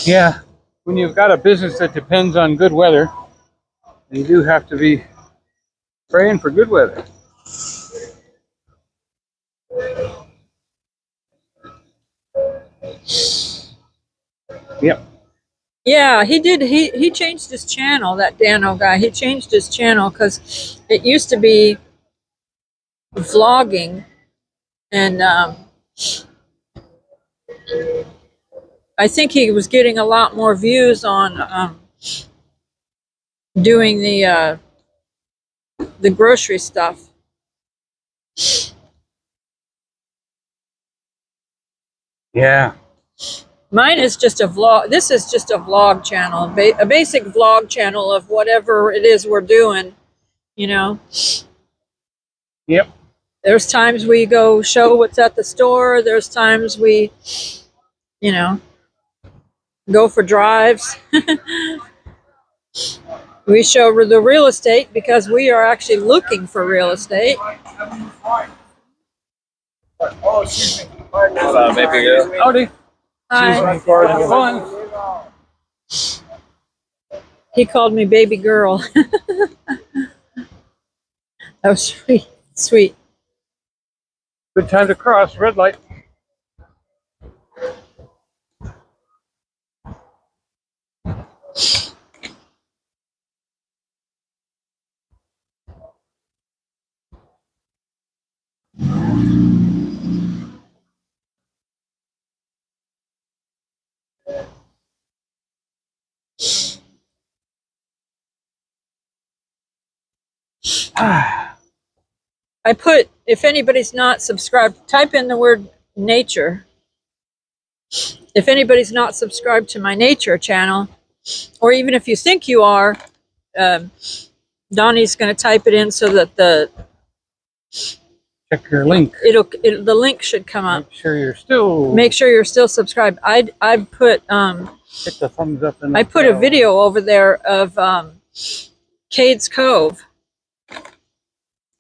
Yeah, when you've got a business that depends on good weather, you do have to be praying for good weather. Yep. Yeah, he did. He changed his channel, that Dano guy. He changed his channel because it used to be vlogging, and I think he was getting a lot more views on doing the grocery stuff. Yeah. Mine is just a vlog. This is just a vlog channel, a basic vlog channel of whatever it is we're doing, you know. Yep. There's times we go show what's at the store. There's times we, you know, go for drives. We show the real estate because we are actually looking for real estate. Oh, excuse me. Howdy. Hi. Fun. He called me baby girl. That was sweet. Sweet. Good time to cross. Red light. I put, if anybody's not subscribed, type in the word nature. If anybody's not subscribed to my nature channel, or even if you think you are, Donnie's going to type it in so that Check your link. the link should come up. Make sure you're still subscribed. I put hit the thumbs up. And I put a video over there of Cade's Cove.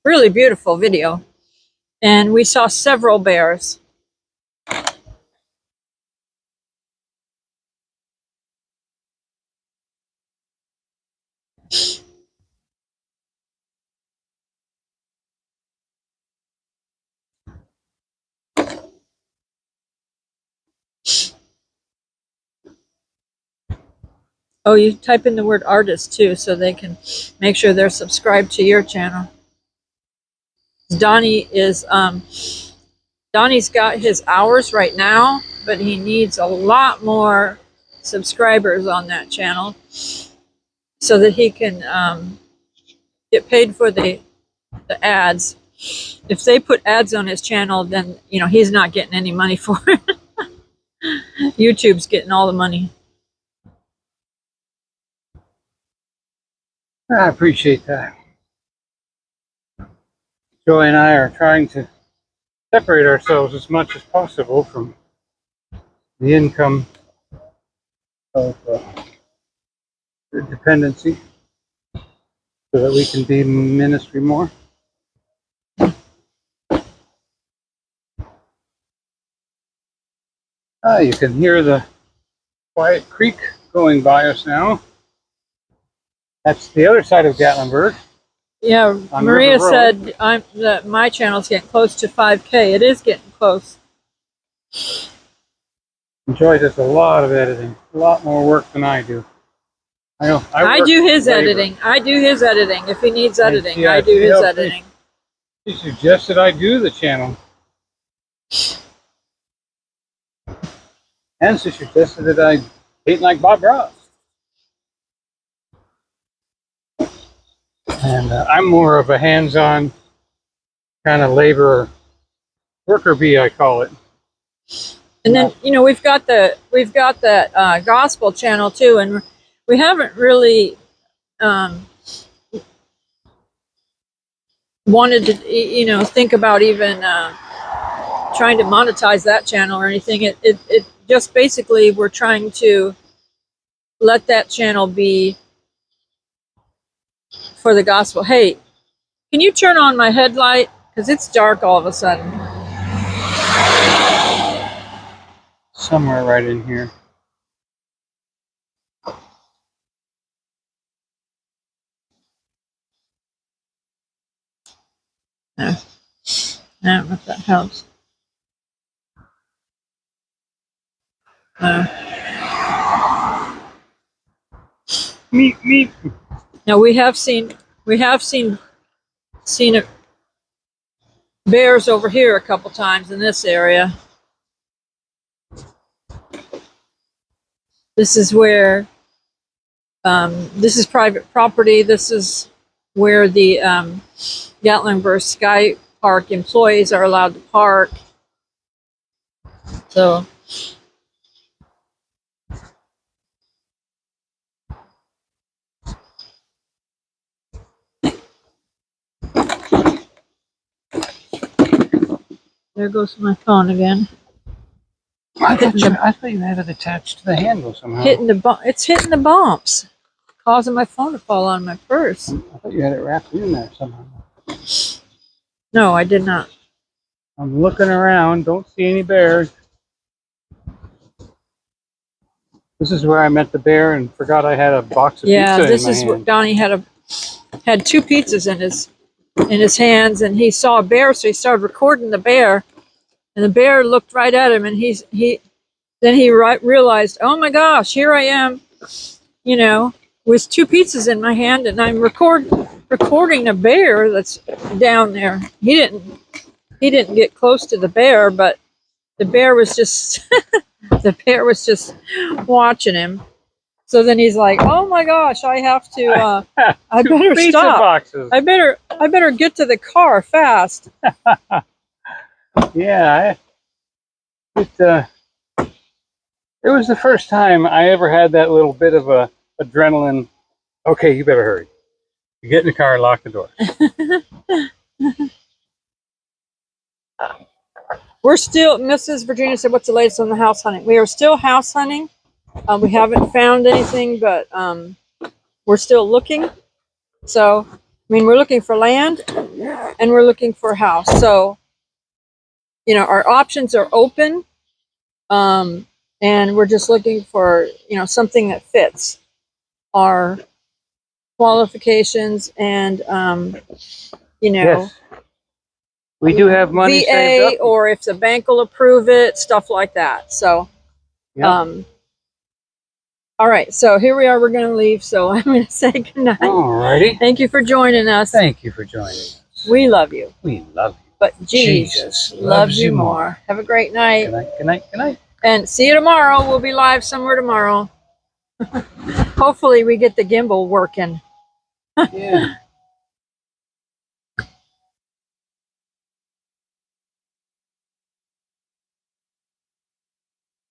Really beautiful video. And we saw several bears. Oh, you type in the word artist too, so they can make sure they're subscribed to your channel. Donnie is, Donnie's got his hours right now, but he needs a lot more subscribers on that channel so that he can get paid for the ads. If they put ads on his channel, then, you know, he's not getting any money for it. YouTube's getting all the money. I appreciate that. Joy and I are trying to separate ourselves as much as possible from the income of dependency so that we can be ministry more. You can hear the quiet creek going by us now. That's the other side of Gatlinburg. Yeah, On Maria River Road. said that my channel's getting close to 5K. It is getting close. Joy does a lot of editing, a lot more work than I do. I know. I work do his labor. editing. I do his editing. If he needs editing, yeah, I do she his helps me. editing. She suggested I do the channel. And she suggested that I paint like Bob Ross. And I'm more of a hands-on kind of laborer, worker bee, I call it. And then we've got that gospel channel too, and we haven't really wanted to think about even trying to monetize that channel or anything. It just basically we're trying to let that channel be for the gospel. Hey, can you turn on my headlight? Because it's dark all of a sudden. Somewhere right in here. No. I don't know if that helps. Meep. Now we have seen bears over here a couple times in this area. This is where this is private property. This is where the Gatlinburg Sky Park employees are allowed to park. So there goes my phone again. I thought you had it attached to the handle somehow. It's hitting the bumps, causing my phone to fall on my purse. I thought you had it wrapped in there somehow. No, I did not. I'm looking around, don't see any bears. This is where I met the bear and forgot I had a box of pizza in my This is hand. what Donnie had 2 pizzas in his hands, and he saw a bear, so he started recording the bear, and the bear looked right at him, and he realized, oh my gosh, here I am, with 2 pizzas in my hand, and I'm recording a bear that's down there. He didn't get close to the bear, but the bear was just watching him. So then he's like, "Oh my gosh, I have to. I better stop. Boxes. I better get to the car fast." Yeah, it was the first time I ever had that little bit of a adrenaline. Okay, you better hurry. You get in the car and lock the door. We're still. Mrs. Virginia said, "What's the latest on the house hunting?" We are still house hunting. We haven't found anything, but we're still looking. So, we're looking for land and we're looking for a house. So, our options are open, and we're just looking for, something that fits our qualifications and, Yes. We do have money saved VA, up. or if the bank will approve it, stuff like that. So, Yep. all right, so here we are. We're going to leave, so I'm going to say goodnight. Alrighty. Thank you for joining us. Thank you for joining us. We love you, We love you. but Jesus loves you more. Have a great night. Good night, good night, good night. And see you tomorrow. We'll be live somewhere tomorrow. Hopefully we get the gimbal working. Yeah.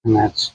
And that's